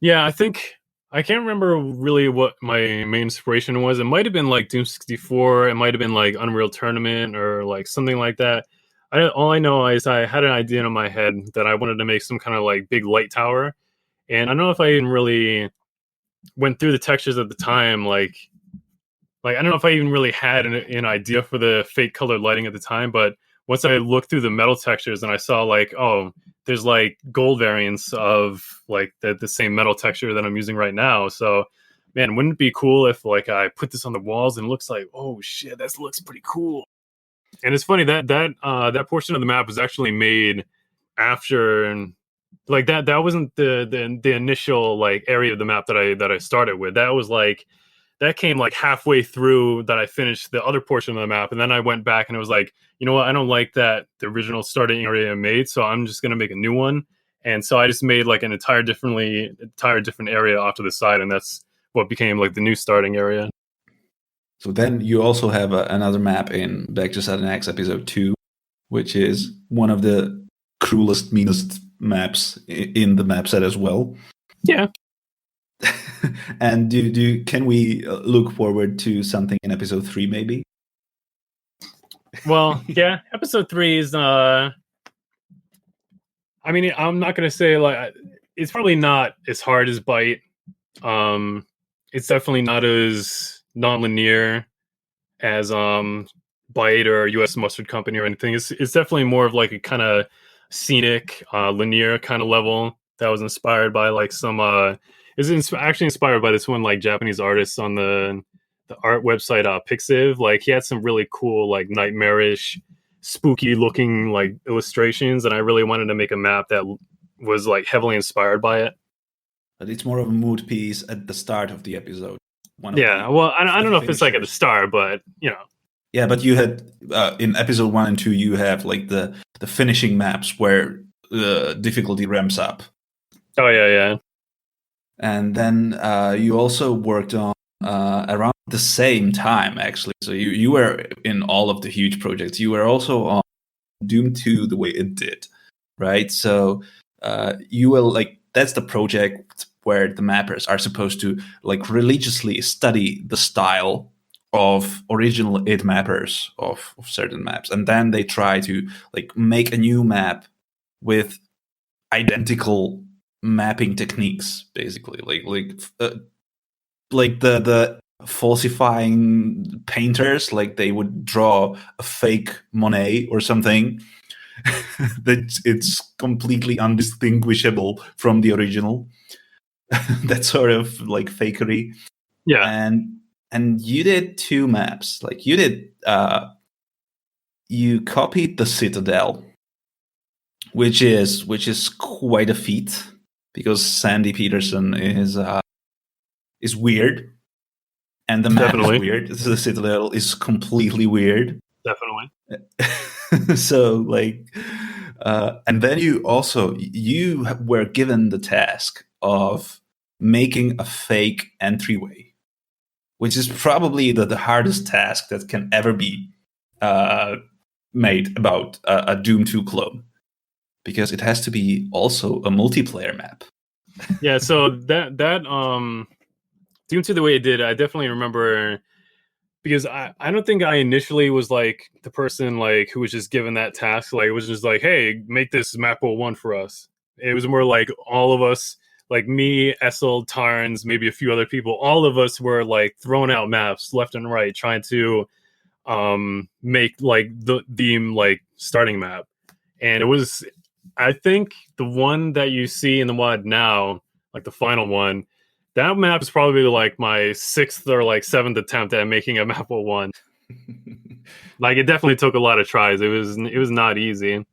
Yeah, I think I can't remember really what my main inspiration was. It might have been like Doom 64. It might have been like Unreal Tournament or like something like that. All I know is I had an idea in my head that I wanted to make some kind of like big light tower. And I don't know if I even really went through the textures at the time. Like I don't know if I even really had an idea for the fake colored lighting at the time. But once I looked through the metal textures and I saw like, oh, there's like gold variants of like the same metal texture that I'm using right now. So, man, wouldn't it be cool if like I put this on the walls and it looks like, oh shit, that looks pretty cool. And it's funny that portion of the map was actually made after, and like that wasn't the initial like area of the map that I started with. That was like, that came like halfway through that I finished the other portion of the map, and then I went back and it was like, you know what, I don't like that the original starting area I made, so I'm just gonna make a new one. And so I just made like an entire different area off to the side, and that's what became like the new starting area. So then you also have another map in Back to Saturn X episode 2, which is one of the cruelest, meanest maps in the map set as well. Yeah. And can we look forward to something in episode 3 maybe? Well, yeah, episode 3 is I mean, I'm not going to say like it's probably not as hard as Bite. It's definitely not non-linear as Byte or US Mustard Company or anything. It's definitely more of like a kind of scenic, linear kind of level that was inspired by like some actually inspired by this one like Japanese artist on the art website Pixiv. Like he had some really cool like nightmarish, spooky looking like illustrations, and I really wanted to make a map that was like heavily inspired by it. But it's more of a mood piece at the start of the episode. Well, I don't know if it's like at the start, but you know. Yeah, but you had in episode 1 and 2, you have like the finishing maps where the difficulty ramps up. Oh yeah. And then you also worked on around the same time, actually. So you were in all of the huge projects. You were also on Doom 2 the way it did, right? So you will like, that's the project where the mappers are supposed to like religiously study the style of original id mappers of certain maps, and then they try to like make a new map with identical mapping techniques, basically like the falsifying painters, like they would draw a fake Monet or something that it's completely undistinguishable from the original. That sort of like fakery. Yeah. And you did 2 maps. Like you did you copied the Citadel, which is quite a feat because Sandy Peterson is weird, and the map Definitely. is weird. The Citadel is completely weird. Definitely. So like, and then you were given the task of making a fake entryway, which is probably the hardest task that can ever be made about a Doom 2 clone, because it has to be also a multiplayer map. Yeah, so that Doom 2 the way it did, I definitely remember, because I don't think I initially was like the person like who was just given that task. Like it was just like, hey, make this map 1 for us. It was more like all of us, like me, Essel, Tarns, maybe a few other people, all of us were like throwing out maps left and right, trying to make like the like starting map. And it was, I think the one that you see in the WAD now, like the final one, that map is probably like my 6th or like 7th attempt at making a map 1. Like it definitely took a lot of tries. It was not easy.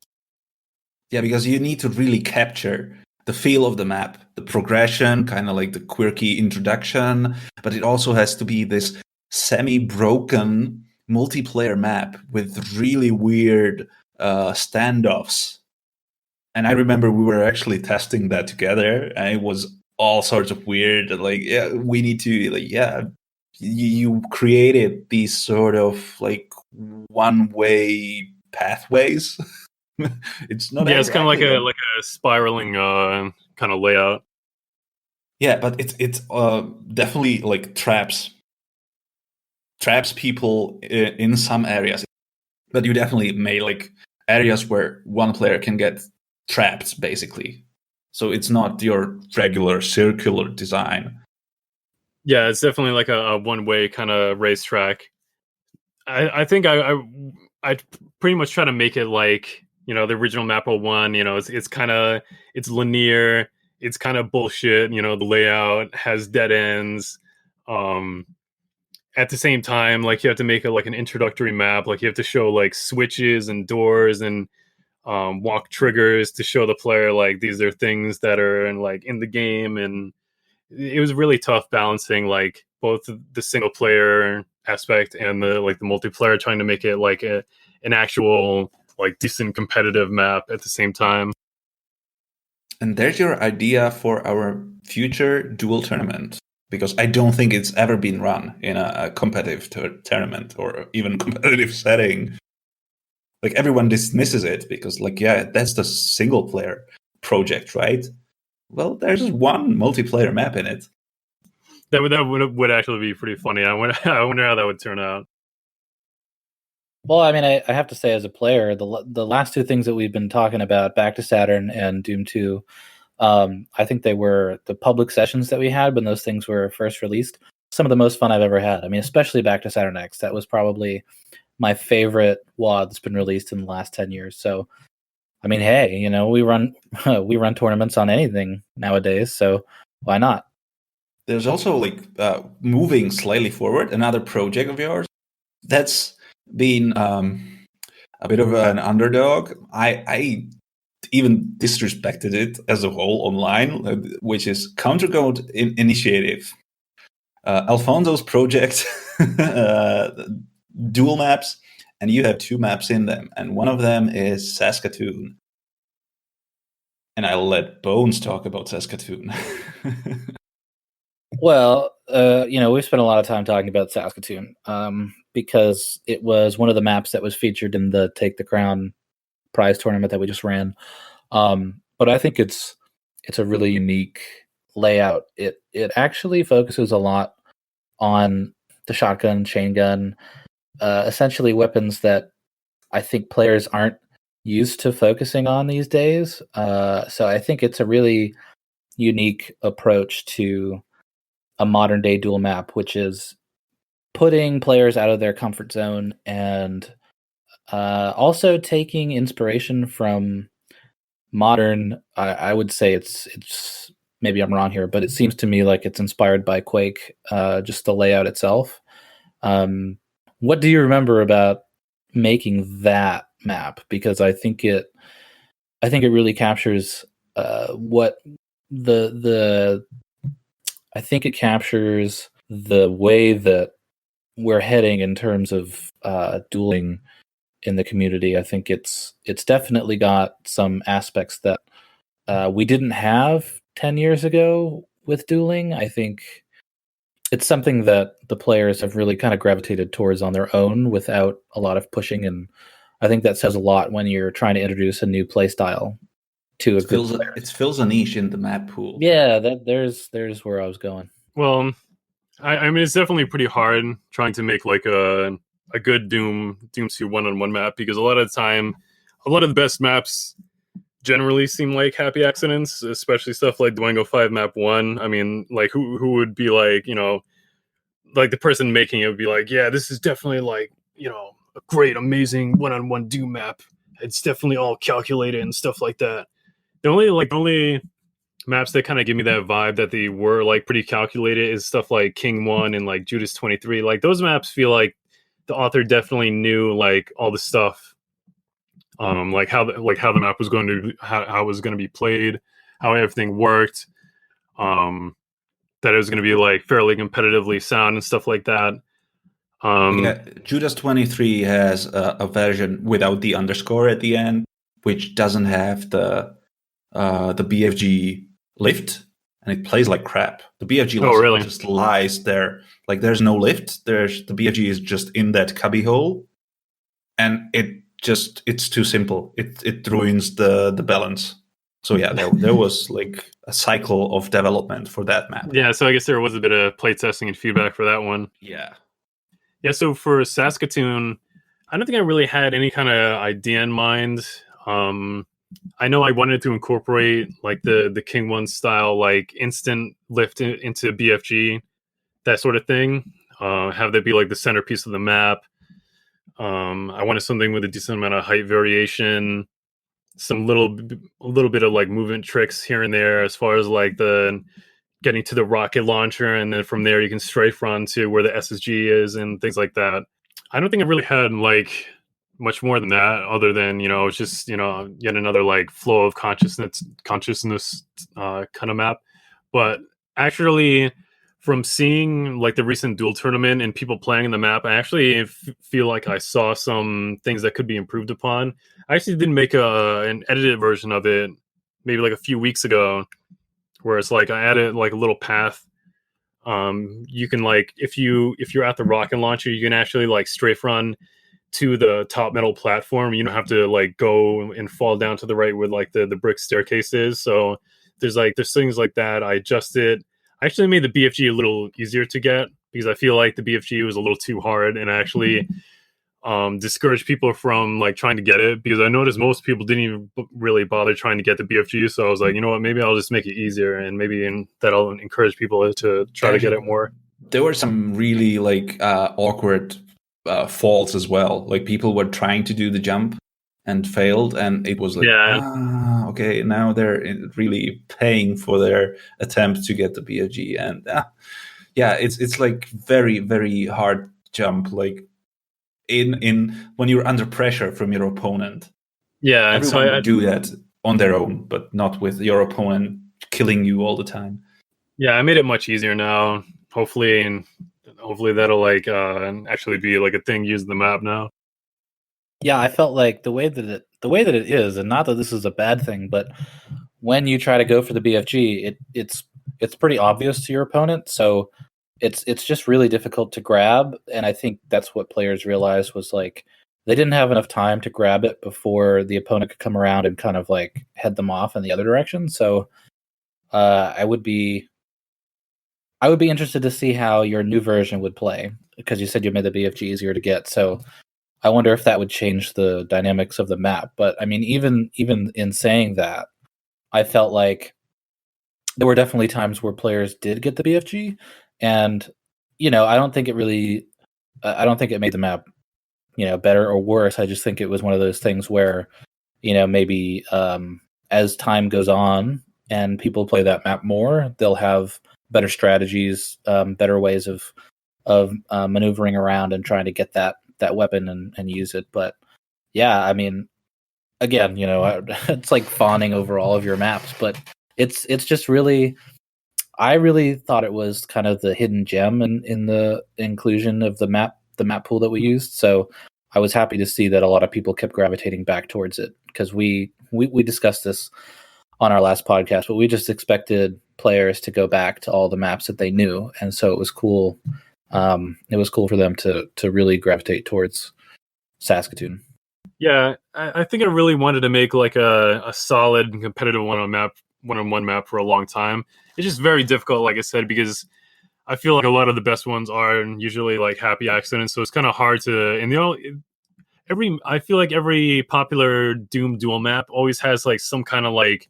Yeah, because you need to really capture the feel of the map, the progression, kind of like the quirky introduction, but it also has to be this semi-broken multiplayer map with really weird standoffs. And I remember we were actually testing that together, and it was all sorts of weird. Like, yeah, we need to, like, yeah, you created these sort of like one-way pathways. It's not. Yeah, it's kind of like a spiraling kind of layout. Yeah, but it's definitely like traps people in some areas. But you definitely made like areas where one player can get trapped, basically. So it's not your regular circular design. Yeah, it's definitely like a one-way kind of racetrack. I think I pretty much try to make it like, you know, the original map 1. You know, it's linear, it's kind of bullshit. You know, the layout has dead ends. At the same time, like you have to make it like an introductory map. Like you have to show like switches and doors and walk triggers to show the player like these are things that are in the game. And it was really tough balancing like both the single player aspect and the multiplayer, trying to make it like an actual like decent competitive map at the same time. And there's your idea for our future duel tournament, because I don't think it's ever been run in a competitive tournament or even competitive setting. Like everyone dismisses it because, like, yeah, that's the single player project, right? Well, there's just one multiplayer map in it. That would actually be pretty funny. I wonder how that would turn out. Well, I mean, I have to say, as a player, the last 2 things that we've been talking about, Back to Saturn and Doom 2, I think they were the public sessions that we had when those things were first released. some of the most fun I've ever had. I mean, especially back to Saturn X. That was probably my favorite WAD that's been released in the last 10 years. So, I mean, hey, you know, we run tournaments on anything nowadays, so why not? There's also like moving slightly forward, another project of yours that's been a bit of an underdog. I even disrespected it as a whole online, which is Countercode Initiative. Alfonso's project, dual maps, and you have 2 maps in them, and one of them is Saskatoon. And I'll let Bones talk about Saskatoon. Well, you know, we've spent a lot of time talking about Saskatoon because it was one of the maps that was featured in the Take the Crown prize tournament that we just ran. But I think it's a really unique layout. It actually focuses a lot on the shotgun, chain gun, essentially weapons that I think players aren't used to focusing on these days. So I think it's a really unique approach to a modern day dual map, which is putting players out of their comfort zone and also taking inspiration from modern. I would say it's maybe I'm wrong here, but it seems to me like it's inspired by Quake, just the layout itself. What do you remember about making that map? Because I think it really captures what I think it captures the way that we're heading in terms of dueling in the community. I think it's definitely got some aspects that we didn't have 10 years ago with dueling. I think it's something that the players have really kind of gravitated towards on their own without a lot of pushing, and I think that says a lot when you're trying to introduce a new play style to a group of players. It fills a niche in the map pool. Yeah, there's where I was going. Well, I mean, it's definitely pretty hard trying to make like a good Doom 2 1-on-1 map, because a lot of the time, a lot of the best maps generally seem like happy accidents, especially stuff like Dwango 5 map 1. I mean, like who would be like, you know, like the person making it would be like, yeah, this is definitely like, you know, a great, amazing 1-on-1 Doom map. It's definitely all calculated and stuff like that. The only maps that kind of give me that vibe that they were like pretty calculated is stuff like King 1 and like Judas 23. Like those maps feel like the author definitely knew like all the stuff, like how the map was going to how it was going to be played, how everything worked, that it was going to be like fairly competitively sound and stuff like that. Yeah, Judas 23 has a version without the underscore at the end, which doesn't have the BFG lift, and it plays like crap. The BFG just lies there. Like there's no lift. The BFG is just in that cubby hole, and it's too simple. It ruins the balance. So yeah, there was like a cycle of development for that map. Yeah, so I guess there was a bit of playtesting and feedback for that one. Yeah. So for Saskatoon, I don't think I really had any kind of idea in mind. I know I wanted to incorporate like the King 1 style, like instant lift into BFG, that sort of thing. Have that be like the centerpiece of the map. I wanted something with a decent amount of height variation, some little bit of like movement tricks here and there, as far as like the getting to the rocket launcher, and then from there you can strafe run to where the SSG is and things like that. I don't think I really had like much more than that, other than, you know, it's just, you know, yet another like flow of consciousness kind of map. But actually, from seeing like the recent duel tournament and people playing the map, I actually feel like I saw some things that could be improved upon. I actually did make an edited version of it maybe like a few weeks ago, where it's like I added like a little path. You can like if you're at the rocket launcher, you can actually like strafe run to the top metal platform. You don't have to like go and fall down to the right where like the brick staircase is. So there's things like that. I adjusted. I actually made the BFG a little easier to get, because I feel like the BFG was a little too hard, and actually discouraged people from like trying to get it, because I noticed most people didn't even really bother trying to get the BFG. So I was like, you know what, maybe I'll just make it easier, and maybe that'll encourage people to try to get it more. there were some really like awkward faults as well. Like people were trying to do the jump and failed, and it was like, okay, now they're really paying for their attempt to get the BFG, and it's like very, very hard jump. Like in when you're under pressure from your opponent, everyone would do that on their own, but not with your opponent killing you all the time. Yeah, I made it much easier now. Hopefully that'll like actually be like a thing using the map now. Yeah, I felt like the way that it is, and not that this is a bad thing, but when you try to go for the BFG, it's pretty obvious to your opponent. So it's just really difficult to grab, and I think that's what players realized was like they didn't have enough time to grab it before the opponent could come around and kind of like head them off in the other direction. So I would be interested to see how your new version would play, because you said you made the BFG easier to get. So I wonder if that would change the dynamics of the map. But I mean, even in saying that, I felt like there were definitely times where players did get the BFG, and I don't think it made the map better or worse. I just think it was one of those things where maybe as time goes on and people play that map more, they'll have better strategies, better ways of maneuvering around and trying to get that weapon and use it. But yeah, I mean, again, it's like fawning over all of your maps, but it's just really, I really thought it was kind of the hidden gem in the inclusion of the map pool that we used. So I was happy to see that a lot of people kept gravitating back towards it, because we discussed this on our last podcast, but we just expected players to go back to all the maps that they knew, and so it was cool. It was cool for them to really gravitate towards Saskatoon. Yeah, I think I really wanted to make like a solid competitive one-on-one map for a long time. It's just very difficult, like I said, because I feel like a lot of the best ones are usually like happy accidents, so it's kind of hard to. And I feel like every popular Doom duel map always has like some kind of like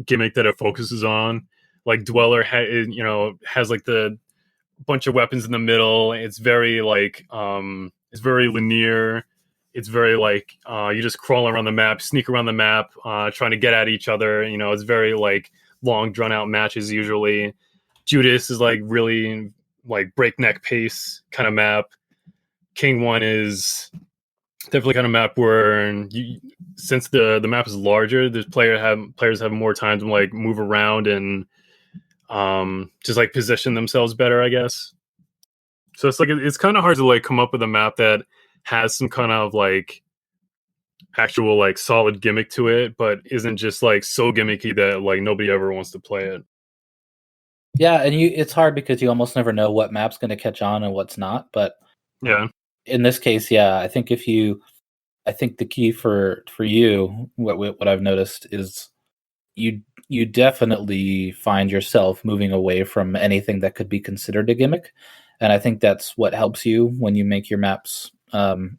gimmick that it focuses on. Like Dweller has like the bunch of weapons in the middle. It's very like it's very linear. It's very like you just crawl around the map, sneak around the map, trying to get at each other. It's very like long, drawn out matches usually. Judas is like really like breakneck pace kind of map. King 1 is definitely kind of map where since the map is larger, the players have more time to like move around and just like position themselves better, I guess. So it's kind of hard to like come up with a map that has some kind of like actual like solid gimmick to it, but isn't just like so gimmicky that like nobody ever wants to play it. Yeah, and it's hard because you almost never know what map's going to catch on and what's not. But yeah, in this case, yeah, I think the key for you, what I've noticed is you definitely find yourself moving away from anything that could be considered a gimmick, and I think that's what helps you when you make your maps and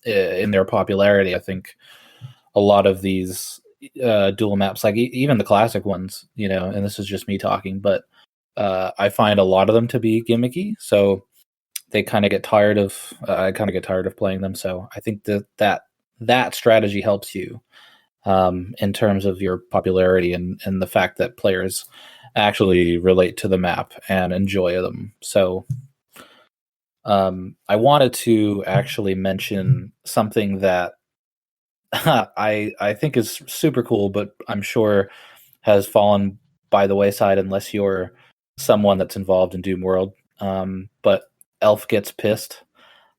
in their popularity. I think a lot of these dual maps, like even the classic ones, and this is just me talking, but I find a lot of them to be gimmicky, so they kind of get tired of. I kind of get tired of playing them. So I think that strategy helps you in terms of your popularity and the fact that players actually relate to the map and enjoy them. So I wanted to actually mention something that I think is super cool, but I'm sure has fallen by the wayside unless you're someone that's involved in Doom World. But Elf gets pissed.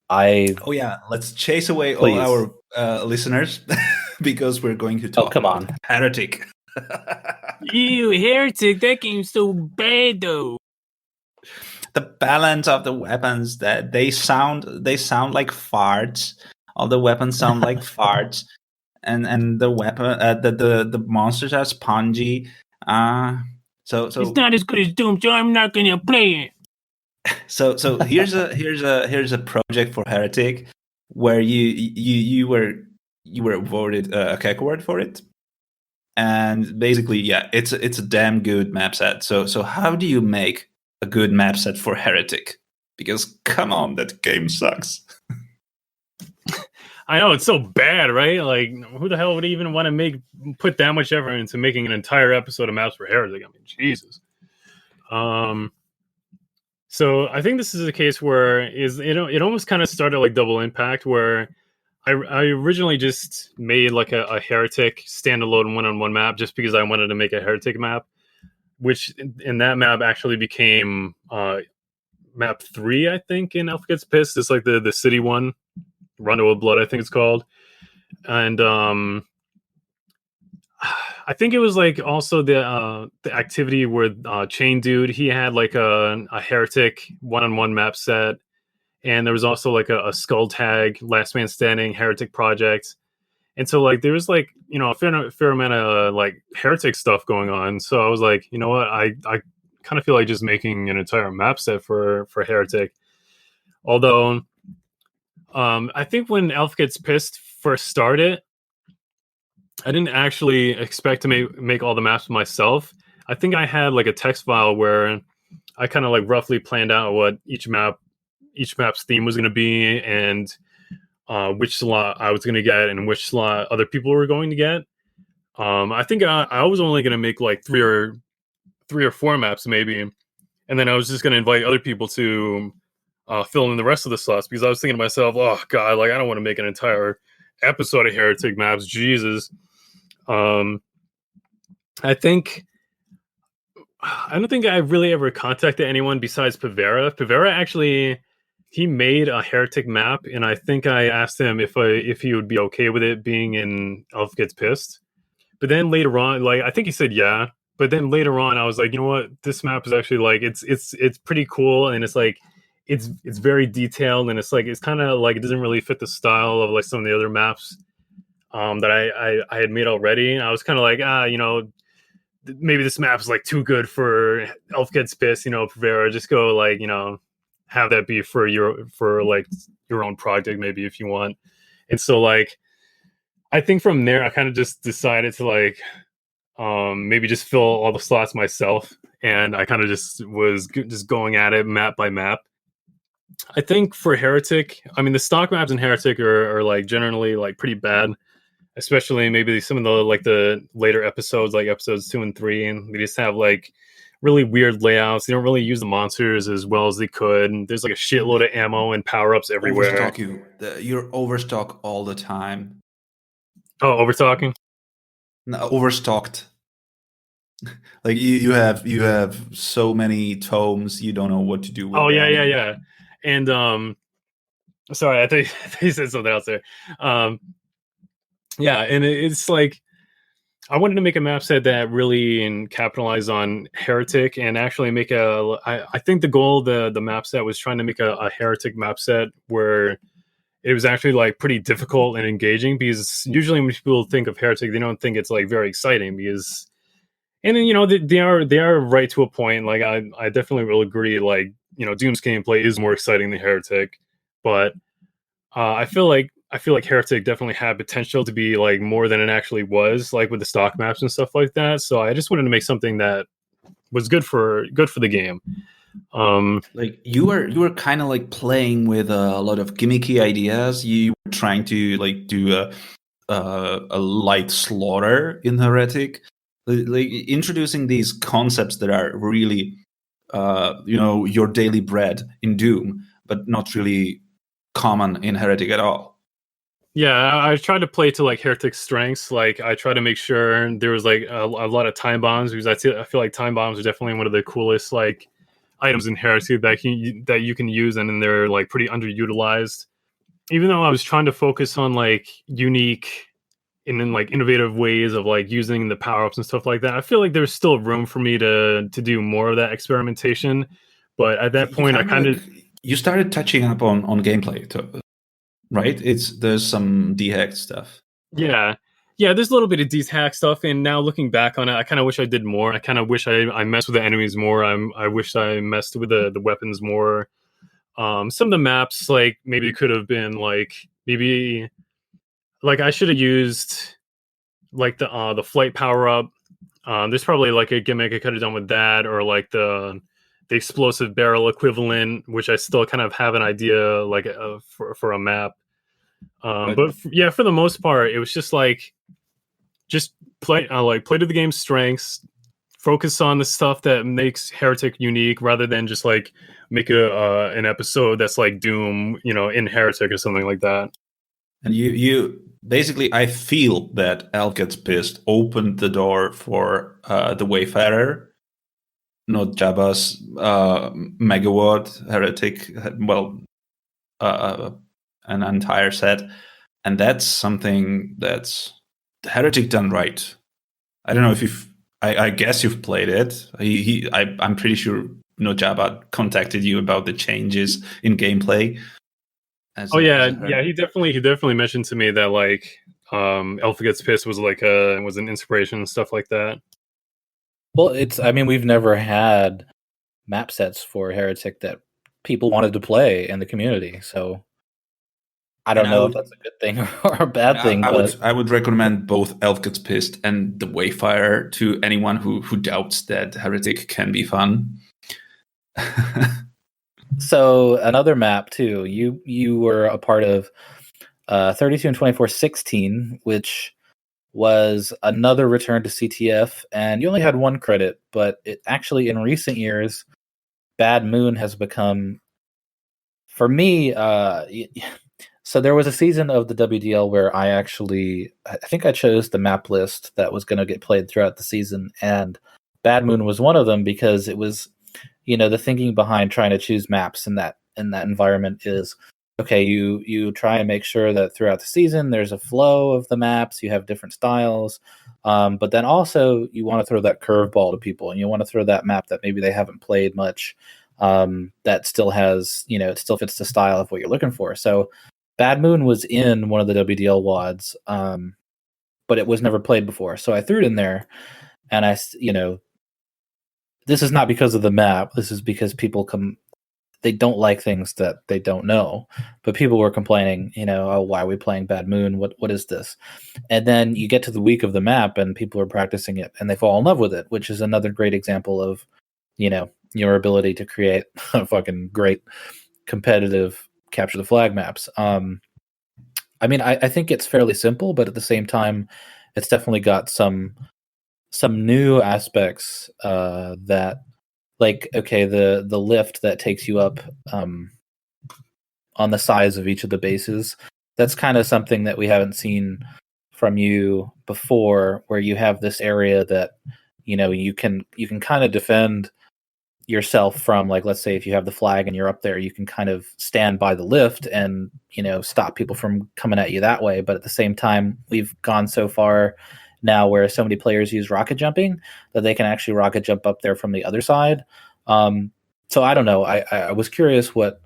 Oh yeah, let's chase away all our listeners because we're going to talk about Heretic. Ew, Heretic, that game's so bad though. The balance of the weapons, that they sound like farts. All the weapons sound like farts, and the weapon the monsters are spongy. So it's not as good as Doom, so I'm not gonna play it. So here's a project for Heretic where you were awarded a CAC award for it, and basically it's a damn good map set. So how do you make a good map set for Heretic. Because come on, that game sucks. I know, it's so bad, right? Like, who the hell would even want to put that much effort into making an entire episode of maps for Heretic? I mean, Jesus. So I think this is a case where it almost kind of started like Double Impact, where I originally just made like a Heretic standalone one-on-one map just because I wanted to make a Heretic map, which in that map actually became map 3, I think, in Alpha Gets Pissed. It's like the city one, Rondo of Blood, I think it's called. And I think it was like also the activity where Chain Dude, he had like a Heretic one-on-one map set. And there was also like a Skull Tag, Last Man Standing, Heretic project. And so like there was like, you know, a fair amount of like Heretic stuff going on. So I was like, you know what, I kind of feel like just making an entire map set for Heretic. Although I think when Alpha Gets Pissed first started, I didn't actually expect to make all the maps myself. I think I had like a text file where I kind of like roughly planned out what each map's theme was going to be, and which slot I was going to get and which slot other people were going to get. I think I was only going to make like three or four maps maybe, and then I was just going to invite other people to fill in the rest of the slots, because I was thinking to myself, oh god, like I don't want to make an entire episode of Heretic maps, Jesus. I don't think I really ever contacted anyone besides Pavera. Pavera actually, he made a Heretic map, and I think I asked him if he would be okay with it being in Alpha Gets Pissed. But then later on, like I think he said yeah. But then later on, I was like, you know what? This map is actually like it's pretty cool, and it's like it's very detailed, and it's kind of like it doesn't really fit the style of like some of the other maps that I had made already. And I was kind of like, you know, maybe this map is like too good for Alpha Gets Pissed, you know, Pavera, just go like, you know, have that be for your own project maybe if you want. And so like I think from there I kind of just decided to like maybe just fill all the slots myself, and I kind of just was just going at it map by map. I think for Heretic, I mean the stock maps in Heretic are like generally like pretty bad, especially maybe some of the like the later episodes, like episodes 2 and 3, and they just have like really weird layouts. They don't really use the monsters as well as they could. And there's like a shitload of ammo and power-ups everywhere. Overstock you're overstock all the time. Oh, overstocking? No, overstocked. Like you have so many tomes, you don't know what to do with them. Yeah. And sorry, I think you said something else there. Yeah, and it's like I wanted to make a map set that really capitalize on Heretic, and actually make I think the goal of the map set was trying to make a Heretic map set where it was actually like pretty difficult and engaging, because usually when people think of Heretic, they don't think it's like very exciting, because and then, you know, they are right to a point. Like I definitely will agree, like, you know, Doom's gameplay is more exciting than Heretic, but I feel like Heretic definitely had potential to be like more than it actually was, like with the stock maps and stuff like that. So I just wanted to make something that was good for the game. Like you were kind of like playing with a lot of gimmicky ideas. You were trying to like do a light slaughter in Heretic, like introducing these concepts that are really you know, your daily bread in Doom, but not really common in Heretic at all. Yeah, I tried to play to like Heretic's strengths. Like I tried to make sure there was like a lot of time bombs, because I feel like time bombs are definitely one of the coolest like items in Heretic that you can use, and then they're like pretty underutilized. Even though I was trying to focus on like unique and then like innovative ways of like using the power-ups and stuff like that, I feel like there's still room for me to do more of that experimentation. But at that point, I kind of you started touching up on gameplay too, right? There's some dehack stuff. Yeah, there's a little bit of dehack stuff, and now looking back on it, I kind of wish I did more. I kind of wish I messed with the enemies more. I wish I messed with the weapons more. Some of the maps, like maybe could have been like maybe like I should have used like the flight power up. There's probably like a gimmick I could have done with that, or like the explosive barrel equivalent, which I still kind of have an idea like for a map. But for the most part, it was just like just play play to the game's strengths, focus on the stuff that makes Heretic unique, rather than just like make an episode that's like Doom, in Heretic or something like that. And you basically, I feel that Elf Gets Pissed opened the door for the Wayfarer, not Jabba's Megawatt Heretic. Well, an entire set, and that's something that's Heretic done right. I don't know if you've. I guess you've played it. I'm pretty sure Jabba contacted you about the changes in gameplay. He definitely mentioned to me that like Elf Gets Pissed was like was an inspiration and stuff like that. Well, we've never had map sets for Heretic that people wanted to play in the community, so I don't know if that's a good thing or a bad thing. I would recommend both Elf Gets Pissed and the Wayfarer to anyone who doubts that Heretic can be fun. So another map too. You were a part of 32 and 2416, which was another return to CTF, and you only had one credit, but it actually in recent years, Bad Moon has become, for me, so there was a season of the WDL where I think I chose the map list that was going to get played throughout the season, and Bad Moon was one of them because it was, the thinking behind trying to choose maps in that environment is, okay, you try and make sure that throughout the season there's a flow of the maps, you have different styles, but then also you want to throw that curveball to people, and you want to throw that map that maybe they haven't played much, that still has, it still fits the style of what you're looking for. So Bad Moon was in one of the WDL WADs, but it was never played before. So I threw it in there, and this is not because of the map. This is because people they don't like things that they don't know. But people were complaining, oh, why are we playing Bad Moon? What is this? And then you get to the week of the map, and people are practicing it, and they fall in love with it, which is another great example of, your ability to create a fucking great competitive capture the flag maps. I think it's fairly simple, but at the same time, it's definitely got some new aspects that, like, okay, the lift that takes you up on the sides of each of the bases, that's kind of something that we haven't seen from you before, where you have this area that you can kind of defend yourself from, like, let's say if you have the flag and you're up there, you can kind of stand by the lift and stop people from coming at you that way. But at the same time, we've gone so far now where so many players use rocket jumping that they can actually rocket jump up there from the other side. So I don't know. I was curious what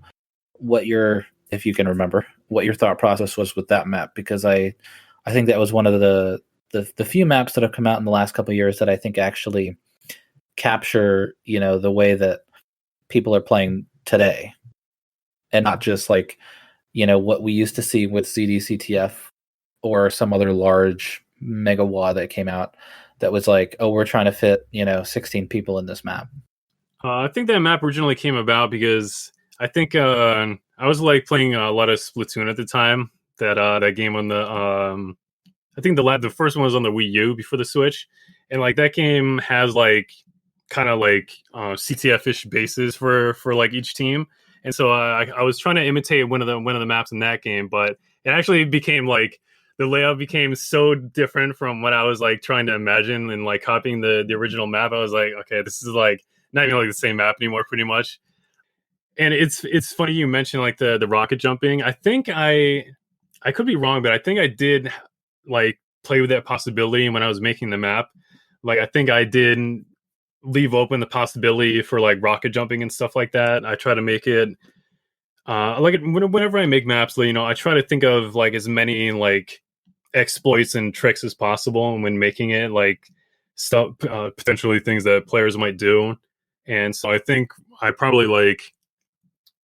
your, if you can remember, what your thought process was with that map, because I think that was one of the few maps that have come out in the last couple of years that I think actually capture the way that people are playing today, and not just like what we used to see with CDCTF or some other large mega WAD that came out that was like, oh, we're trying to fit 16 people in this map. I think that map originally came about because I think I was like playing a lot of Splatoon at the time. That game on the I think the first one was on the Wii U before the Switch, and like that game has like kind of like CTF-ish bases for like each team, and so I was trying to imitate one of the maps in that game, but it actually became like the layout became so different from what I was like trying to imagine, and like copying the original map. I was like, okay, this is like not even like the same map anymore, pretty much. And it's funny you mentioned like the rocket jumping. I think I could be wrong, but I think I did like play with that possibility when I was making the map. Like I think I did leave open the possibility for like rocket jumping and stuff like that. I try to make it whenever I make maps, I try to think of like as many like exploits and tricks as possible when making it, like stuff potentially things that players might do. And so I think I probably like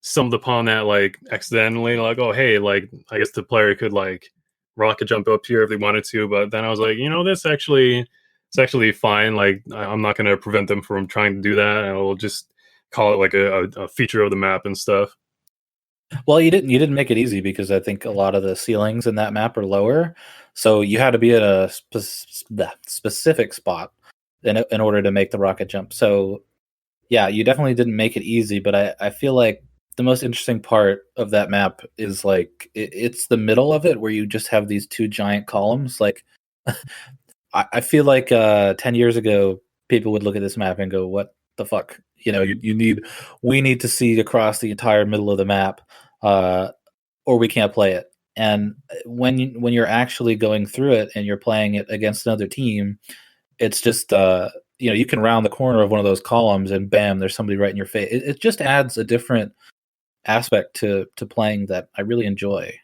stumbled upon that like accidentally, like, oh hey, like I guess the player could like rocket jump up here if they wanted to, but then I was like, it's actually fine. Like I'm not going to prevent them from trying to do that. I will just call it like a feature of the map and stuff. Well, you didn't make it easy because I think a lot of the ceilings in that map are lower, so you had to be at a specific spot in order to make the rocket jump. So yeah, you definitely didn't make it easy, but I feel like the most interesting part of that map is like it's the middle of it where you just have these two giant columns. Like I feel like 10 years ago, people would look at this map and go, "What the fuck?" You know, we need to see across the entire middle of the map, or we can't play it. And when you're actually going through it and you're playing it against another team, it's just you can round the corner of one of those columns and bam, there's somebody right in your face. It just adds a different aspect to playing that I really enjoy.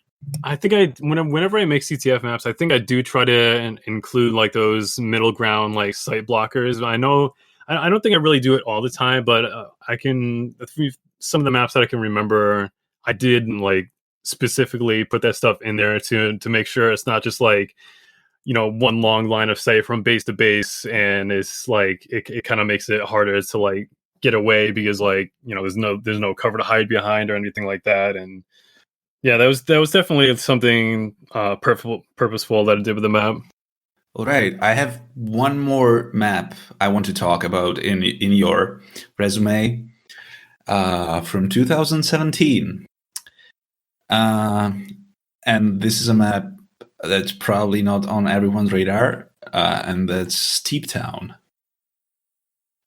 I think whenever I make CTF maps, I think I do try to include like those middle ground like site blockers. I know I don't think I really do it all the time, but I can some of the maps that I can remember, I did like specifically put that stuff in there to make sure it's not just like one long line of sight from base to base, and it's like it kind of makes it harder to like get away because like there's no cover to hide behind or anything like that. And yeah, that was definitely something purposeful that I did with the map. All right, I have one more map I want to talk about in your resume from 2017, and this is a map that's probably not on everyone's radar, and that's Steep Town.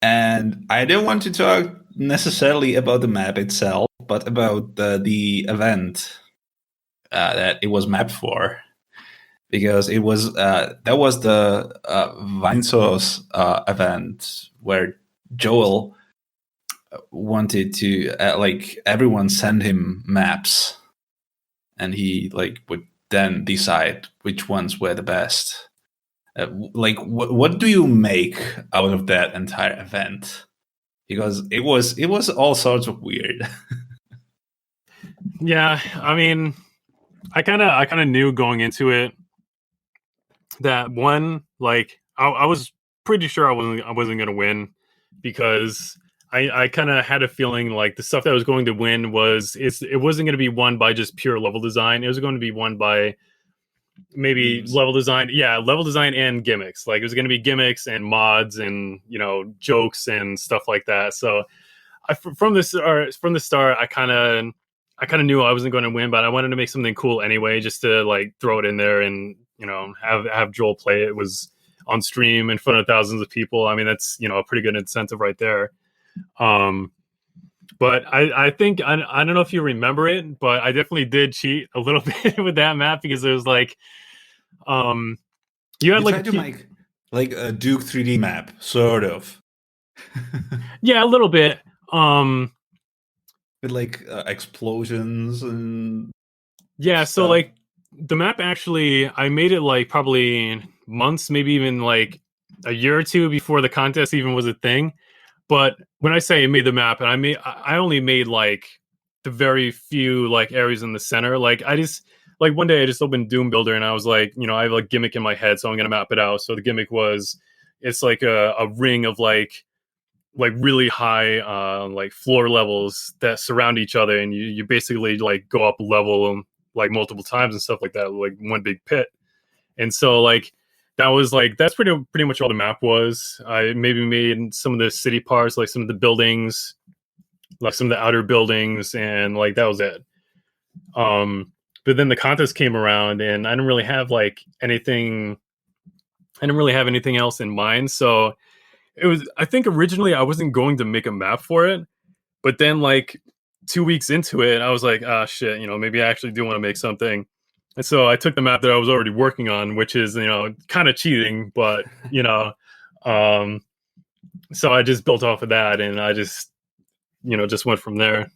And I don't want to talk necessarily about the map itself, but about the event that it was mapped for, because it was that was the Vinesos event where Joel wanted to like everyone send him maps, and he like would then decide which ones were the best. Like what do you make out of that entire event? Because it was all sorts of weird. Yeah, I mean, I kind of knew going into it that one, like I was pretty sure I wasn't going to win, because I kind of had a feeling like the stuff that was going to win it wasn't going to be won by just pure level design. It was going to be won by maybe level design and gimmicks. Like it was going to be gimmicks and mods and jokes and stuff like that. So from the start, I kind of knew I wasn't going to win, but I wanted to make something cool anyway, just to like throw it in there and have Joel play it. It was on stream in front of thousands of people. I mean, that's a pretty good incentive right there. But I think I don't know if you remember it, but I definitely did cheat a little bit with that map, because it was like you had like to make like a Duke 3D map, sort of. Yeah, a little bit. With like explosions and stuff. So like the map, actually I made it like probably months, maybe even like a year or two before the contest even was a thing. But when I say I made the map, and I only made like the very few like areas in the center. Like I just like one day I just opened Doom Builder and I was like, I have a gimmick in my head, so I'm gonna map it out. So the gimmick was it's like a ring of like really high like floor levels that surround each other, and you basically like go up level like multiple times and stuff like that, like one big pit. And so like that's pretty much all the map was. I maybe made some of the city parts, like some of the buildings, like some of the outer buildings, and like that was it. But then the contest came around and I didn't really have anything else in mind. So I think originally I wasn't going to make a map for it, but then like 2 weeks into it, I was like, shit, maybe I actually do want to make something. And so I took the map that I was already working on, which is, kind of cheating, but, so I just built off of that, and I just went from there.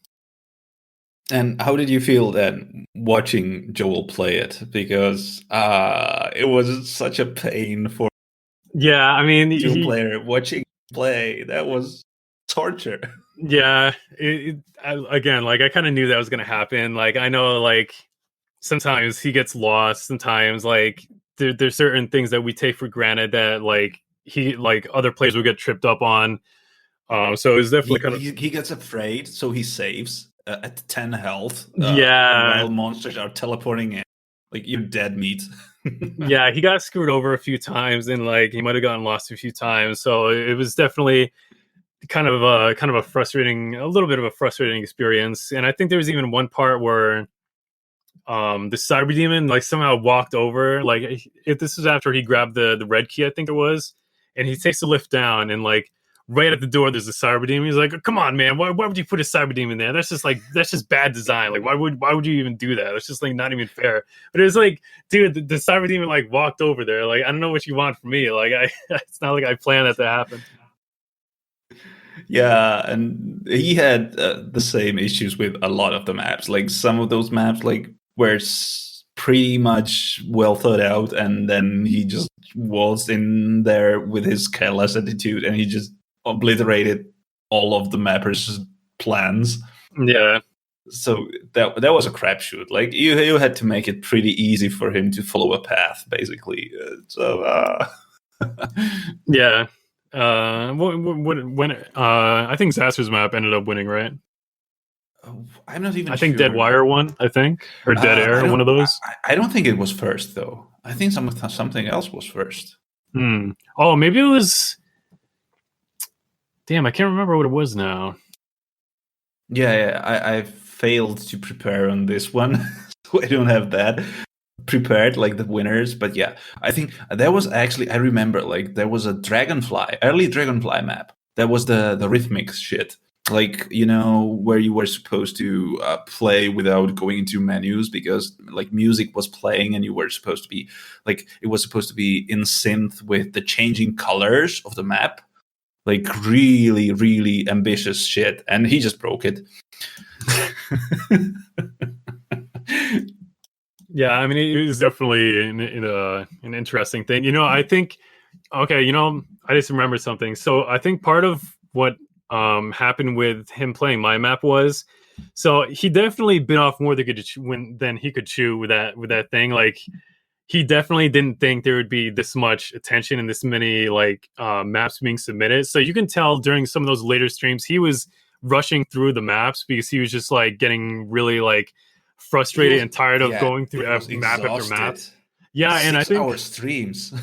And how did you feel then watching Joel play it? Because it was such a pain for player watching play. That was torture. Yeah. Again, like I kind of knew that was going to happen. Like I know, like sometimes he gets lost. Sometimes like there's certain things that we take for granted that like other players will get tripped up on. So it's definitely kind of he gets afraid, so he saves at 10 health. Yeah. While monsters are teleporting in, like you're dead meat. Yeah, he got screwed over a few times, and like he might have gotten lost a few times. So it was definitely kind of a little bit of a frustrating experience. And I think there was even one part where the cyber demon like somehow walked over, like if this was after he grabbed the red key, I think it was, and he takes the lift down, and like right at the door there's a cyber demon. He's like, come on man, why would you put a cyber demon there? That's just bad design. Like why would you even do that? It's just like not even fair. But it was like, dude, the cyber demon like walked over there. Like I don't know what you want from me. Like it's not like I planned that to happen. Yeah, and he had the same issues with a lot of the maps. Like some of those maps like were pretty much well thought out, and then he just waltzed in there with his careless attitude, and he just obliterated all of the mappers' plans. Yeah. So that was a crapshoot. Like you had to make it pretty easy for him to follow a path, basically. Yeah. When I think Zasser's map ended up winning, right? I'm not even. I think sure. Dead Wire won. I think, or Dead Air, one of those. I don't think it was first though. I think something else was first. Oh, maybe it was. Damn, I can't remember what it was now. Yeah, I failed to prepare on this one, so I don't have that prepared like the winners. But yeah, I think there was actually, I remember like there was a early Dragonfly map. That was the rhythmic shit, like where you were supposed to play without going into menus, because like music was playing and you were supposed to be like, it was supposed to be in synth with the changing colors of the map. Like really, really ambitious shit, and he just broke it. Yeah, I mean, it was definitely an interesting thing. I think, okay, I just remembered something. So I think part of what happened with him playing my map was, so he definitely bit off more than he could chew with that thing. Like, he definitely didn't think there would be this much attention and this many like maps being submitted. So you can tell during some of those later streams, he was rushing through the maps because he was just like getting really like frustrated and tired of going through map after map. Yeah, and I think 6 hour streams.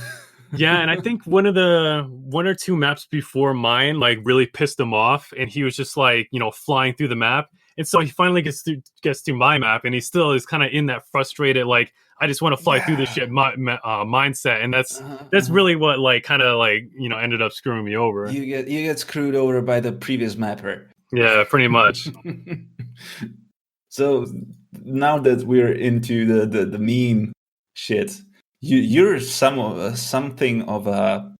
Yeah, and I think one or two maps before mine like really pissed him off, and he was just like flying through the map. And so he finally gets to my map, and he still is kind of in that frustrated like, I just want to fly through this shit mindset, and that's really what like kind of like ended up screwing me over. You get screwed over by the previous mapper. Yeah, pretty much. So now that we're into the meme shit, you're something of a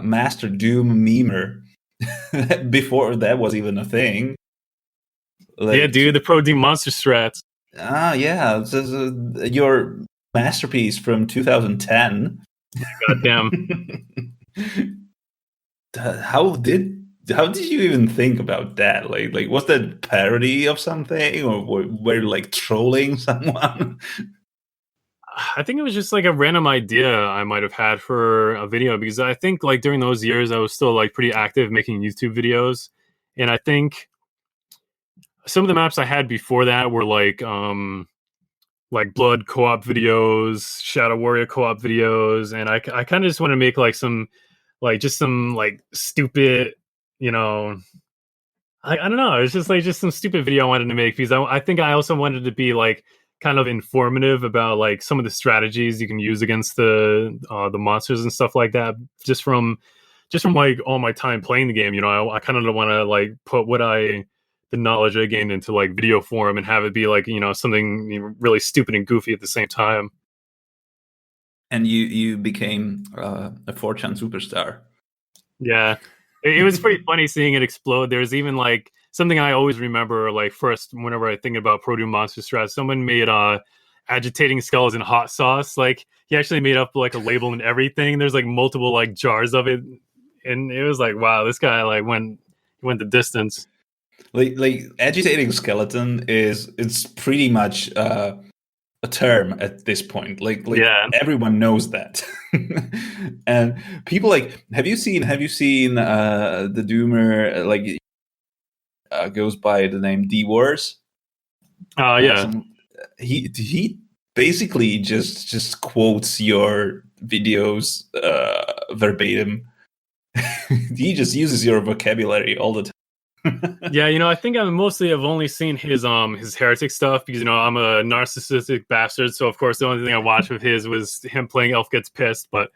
Master Doom memer. Before that was even a thing. Like, yeah, dude, the Pro Doom monster strats. Yeah, your masterpiece from 2010. Goddamn. How did you even think about that? Like was that parody of something, or were you like trolling someone? I think it was just like a random idea I might have had for a video, because I think like during those years I was still like pretty active making YouTube videos, and I think some of the maps I had before that were like Blood co-op videos, Shadow Warrior co-op videos, and I kind of just want to make like some stupid, I don't know, it's just some stupid video I wanted to make, because I think I also wanted to be like kind of informative about like some of the strategies you can use against the monsters and stuff like that, just from like all my time playing the game. I kind of don't want to like put the knowledge I gained into like video form and have it be like something really stupid and goofy at the same time. And you became a 4chan superstar. Yeah, it was pretty funny seeing it explode. There's even like something I always remember, like first whenever I think about Pro Doom Monster Strats, someone made agitating skulls in hot sauce. Like he actually made up like a label and everything. There's like multiple like jars of it, and it was like, wow, this guy like went the distance. Like agitating skeleton it's pretty much a a term at this point. Like Yeah. everyone knows that. And people have you seen the Doomer goes by the name D Wars? Yeah. He basically just quotes your videos verbatim. He just uses your vocabulary all the time. Yeah, I think I've only seen his Heretic stuff because I'm a narcissistic bastard. So of course the only thing I watched of his was him playing Elf Gets Pissed. But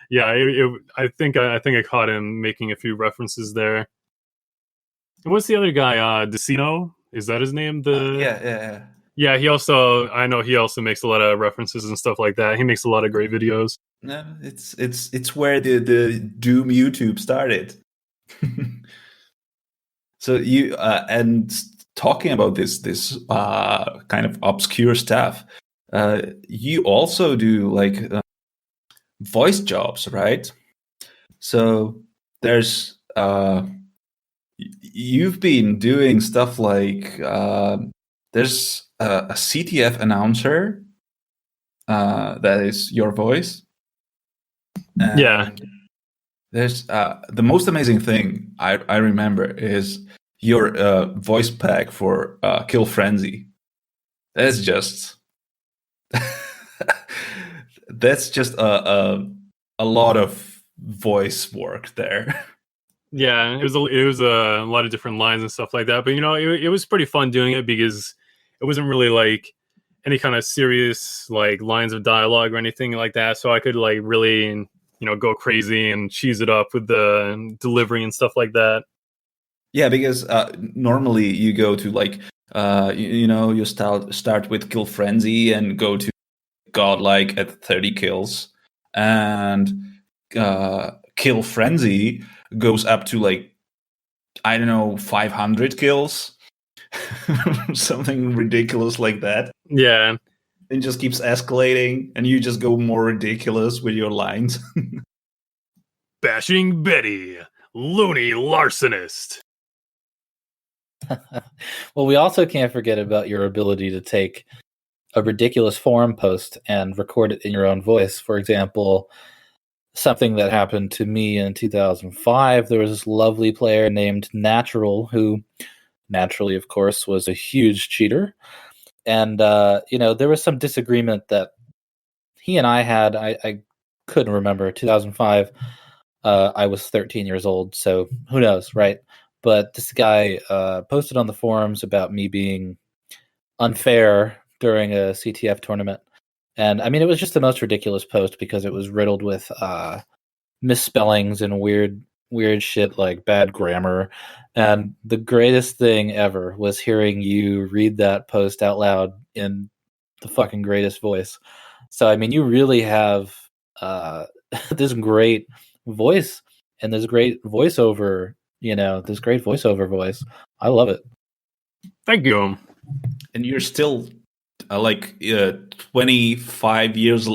yeah, I think I caught him making a few references there. And what's the other guy? Decino? Is that his name? Yeah. Yeah, I know he also makes a lot of references and stuff like that. He makes a lot of great videos. No, it's where the Doom YouTube started. So you and talking about this kind of obscure stuff, you also do voice jobs, right? So there's you've been doing stuff like there's a CTF announcer that is your voice. And yeah. There's the most amazing thing I remember is your voice pack for Kill Frenzy. That's just a lot of voice work there. Yeah, it was a lot of different lines and stuff like that. But it was pretty fun doing it because it wasn't really like any kind of serious like lines of dialogue or anything like that. So I could like really go crazy and cheese it up with the delivery and stuff like that. Yeah, because normally you go to you start with Kill Frenzy and go to Godlike at 30 kills, and Kill Frenzy goes up to 500 kills, something ridiculous like that. Yeah. And just keeps escalating, and you just go more ridiculous with your lines. Bashing Betty, loony larcenist. Well, we also can't forget about your ability to take a ridiculous forum post and record it in your own voice. For example, something that happened to me in 2005, there was this lovely player named Natural, who naturally, of course, was a huge cheater. And, there was some disagreement that he and I had. I couldn't remember. 2005, I was 13 years old, so who knows, right? But this guy posted on the forums about me being unfair during a CTF tournament. And, I mean, it was just the most ridiculous post because it was riddled with misspellings and weird shit like bad grammar. And the greatest thing ever was hearing you read that post out loud in the fucking greatest voice. So, I mean, you really have this great voice and this great voiceover, this great voiceover voice. I love it. Thank you. And you're still 25 years,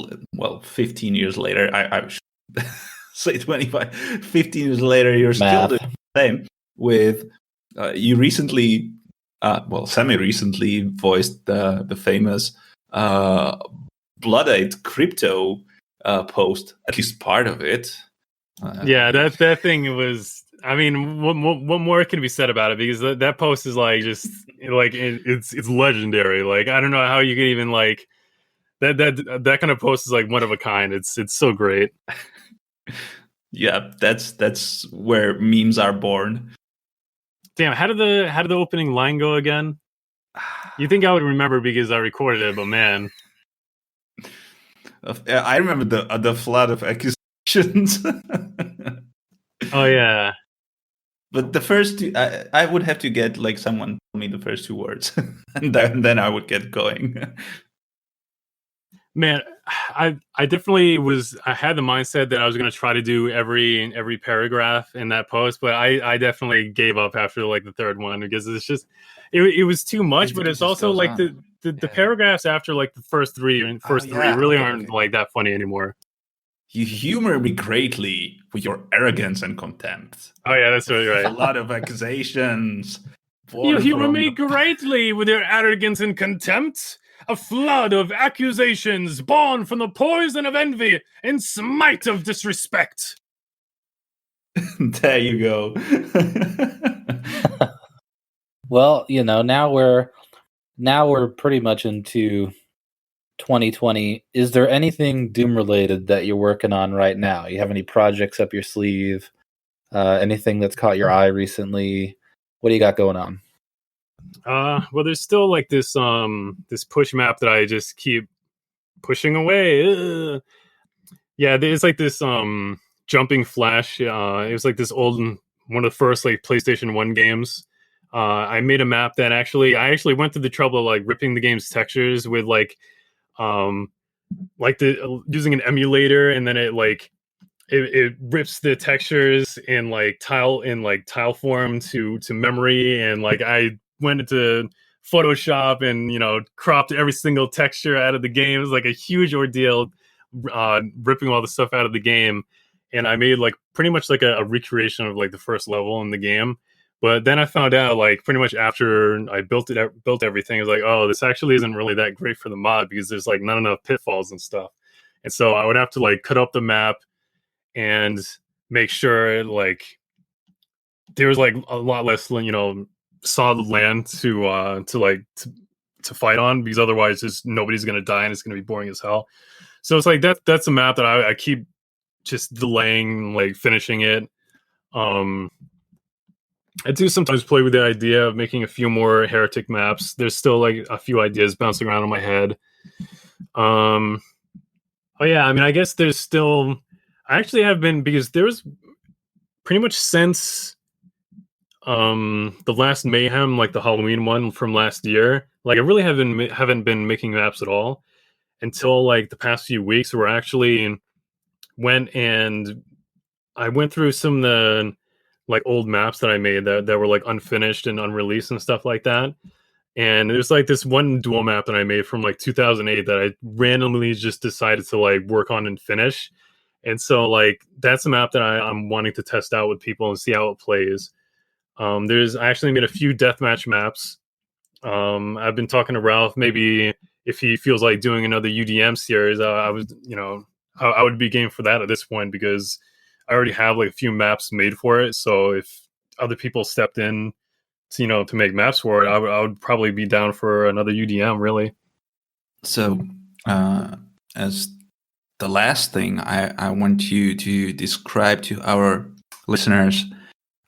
15 years later, I should say 25, 15 years later, you're Math. still doing the same with, you recently, semi-recently voiced the famous Bloodite crypto post, at least part of it. Yeah, that thing was. I mean, what more can be said about it? Because that post is it's legendary. Like, I don't know how you could even that kind of post is like one of a kind. It's so great. Yeah, that's where memes are born. Damn, how did the opening line go again? You think I would remember because I recorded it, but man, I remember the flood of accusations. Oh yeah. But the first two, I would have to get someone tell me the first two words, and then I would get going. Man, I definitely was. I had the mindset that I was going to try to do every paragraph in that post, but I definitely gave up after the third one because it's just it was too much. But it's also the paragraphs after the first three really aren't that funny anymore. You humor me greatly with your arrogance and contempt. Oh yeah, that's really right. A lot of accusations. You humor me greatly with your arrogance and contempt. a flood of accusations born from the poison of envy and smite of disrespect. There you go. Well, now we're pretty much into 2020. Is there anything Doom related that you're working on right now? You have any projects up your sleeve? Anything that's caught your eye recently? What do you got going on? Well, there's still like this push map that I just keep pushing away. Ugh. Yeah, there's like this jumping flash. It was like this old one of the first like PlayStation 1 games. I made a map that I actually went through the trouble of like ripping the game's textures with using an emulator, and then it rips the textures in tile form to memory, and like I went into Photoshop and cropped every single texture out of the game. It was like a huge ordeal, ripping all the stuff out of the game, and I made like pretty much like a recreation of like the first level in the game. But then I found out, like, pretty much after I built everything, I was like, oh, this actually isn't really that great for the mod because there's like not enough pitfalls and stuff. And so I would have to like cut up the map and make sure like there was like a lot less, solid land to fight on, because otherwise just nobody's gonna die and it's gonna be boring as hell. So it's like that's a map that I keep just delaying, like finishing it. I do sometimes play with the idea of making a few more Heretic maps. There's still like a few ideas bouncing around in my head. Oh yeah, I mean, I guess there's still. I actually have been, because there's pretty much since the last Mayhem, like the Halloween one from last year. Like I really haven't been making maps at all until like the past few weeks, where I actually went through some of the like old maps that I made that were like unfinished and unreleased and stuff like that. And there's like this one dual map that I made from like 2008 that I randomly just decided to like work on and finish. And so like that's a map that I'm wanting to test out with people and see how it plays. I actually made a few deathmatch maps. I've been talking to Ralph, maybe if he feels like doing another UDM series. I would be game for that at this point, because I already have like a few maps made for it. So if other people stepped in to make maps for it, I would probably be down for another UDM, really. So as the last thing, I want you to describe to our listeners,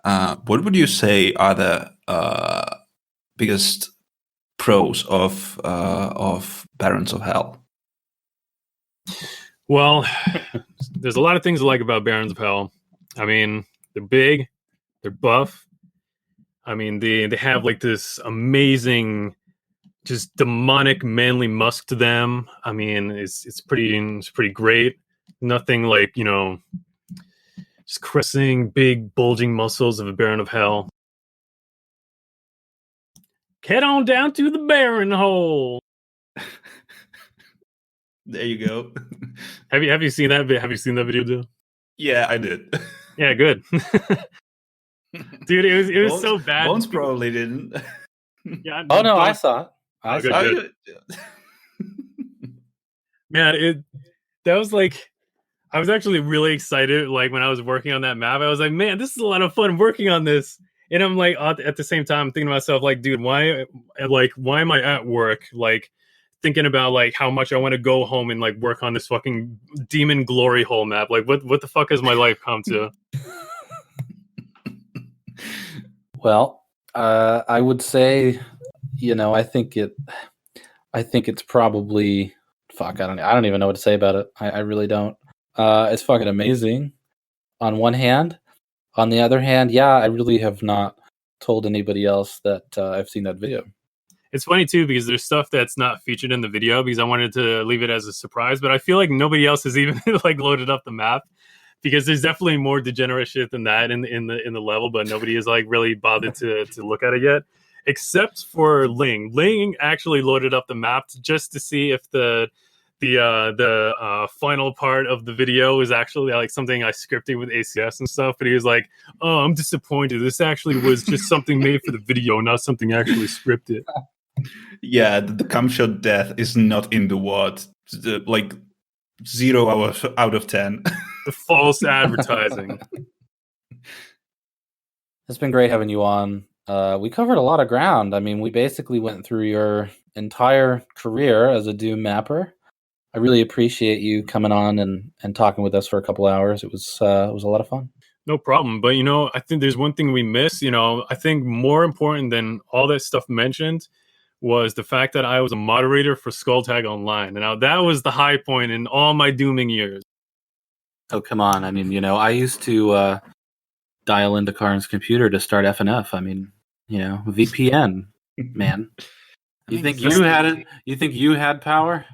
what would you say are the biggest pros of Barons of Hell? Well, there's a lot of things I like about Barons of Hell. I mean, they're big, they're buff. I mean, they have like this amazing, just demonic, manly musk to them. I mean, it's pretty great. Nothing like just caressing big bulging muscles of a Baron of Hell. Head on down to the Baron hole. There you go. Have you seen that? Have you seen that video, too? Yeah, I did. Yeah, good. Dude, it was so bad. Bones probably didn't. Yeah. Oh no, I saw it. I saw it. Good. Man, that was like, I was actually really excited. Like when I was working on that map, I was like, man, this is a lot of fun working on this. And I'm like, at the same time, thinking to myself, like, dude, why am I at work? Like, thinking about like how much I want to go home and like work on this fucking demon glory hole map. Like, what the fuck has my life come to? Well, I would say, I think it's probably, fuck, I don't even know what to say about it. I really don't. It's fucking amazing on one hand. On the other hand, yeah, I really have not told anybody else that I've seen that video. It's funny too, because there's stuff that's not featured in the video because I wanted to leave it as a surprise, but I feel like nobody else has even like loaded up the map, because there's definitely more degenerate shit than that in the level, but nobody has like really bothered to look at it yet, except for Ling. Ling actually loaded up the map just to see if the final part of the video is actually like something I scripted with ACS and stuff. But he was like, "Oh, I'm disappointed. This actually was just something made for the video, not something actually scripted." Yeah, the cum shot death is not in the WAD. Like 0 out of 10. The false advertising. It's been great having you on. We covered a lot of ground. I mean, we basically went through your entire career as a Doom mapper. I really appreciate you coming on and talking with us for a couple hours. It was a lot of fun. No problem. But, I think there's one thing we missed. I think more important than all that stuff mentioned was the fact that I was a moderator for Skulltag Online. And now that was the high point in all my dooming years. Oh, come on. I mean, I used to dial into Karn's computer to start FNF. I mean, VPN, man. You think you had it? You think you had power?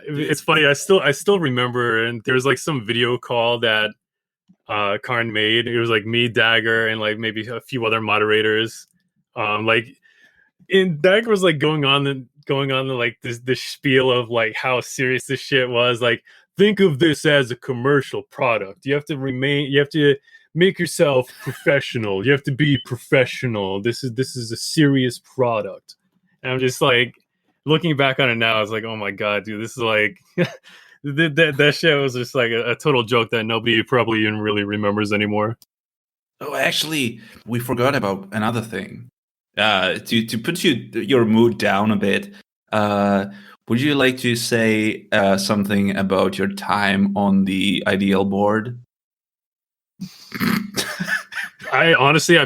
It's funny. I still remember, and there's like some video call that Karn made. It was like me, Dagger, and like maybe a few other moderators. And Dagger was like going on the like this spiel of like how serious this shit was. Like, think of this as a commercial product. You have to make yourself professional. You have to be professional. This is a serious product. And I'm just like, looking back on it now, I was like, oh my god, dude, this is like that shit was just like a total joke that nobody probably even really remembers anymore. Oh, actually, we forgot about another thing. To put your mood down a bit, would you like to say something about your time on the IDL board? I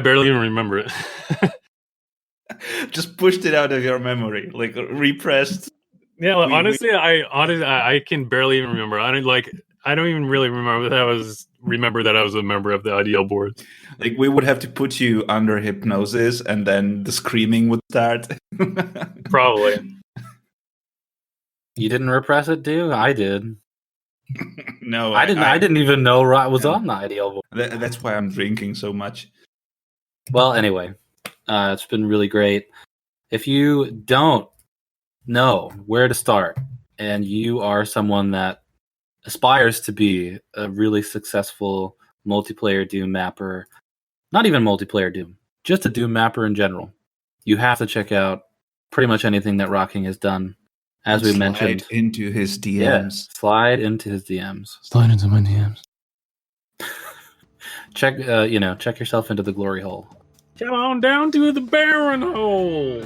barely even remember it. Just pushed it out of your memory, like repressed. Yeah, I can barely even remember. I don't even really remember that I was a member of the IDL board. Like, we would have to put you under hypnosis, and then the screaming would start. Probably. You didn't repress it, dude? I did. No, I didn't. I didn't even know Rot was on the IDL board. That's why I'm drinking so much. Well, anyway, it's been really great. If you don't know where to start, and you are someone that aspires to be a really successful multiplayer Doom mapper, not even multiplayer Doom, just a Doom mapper in general, you have to check out pretty much anything that RottKing has done. As we mentioned, into his DMs. Yeah, slide into his DMs. Slide into my DMs. Check yourself into the glory hole. Come on down to the barren hole.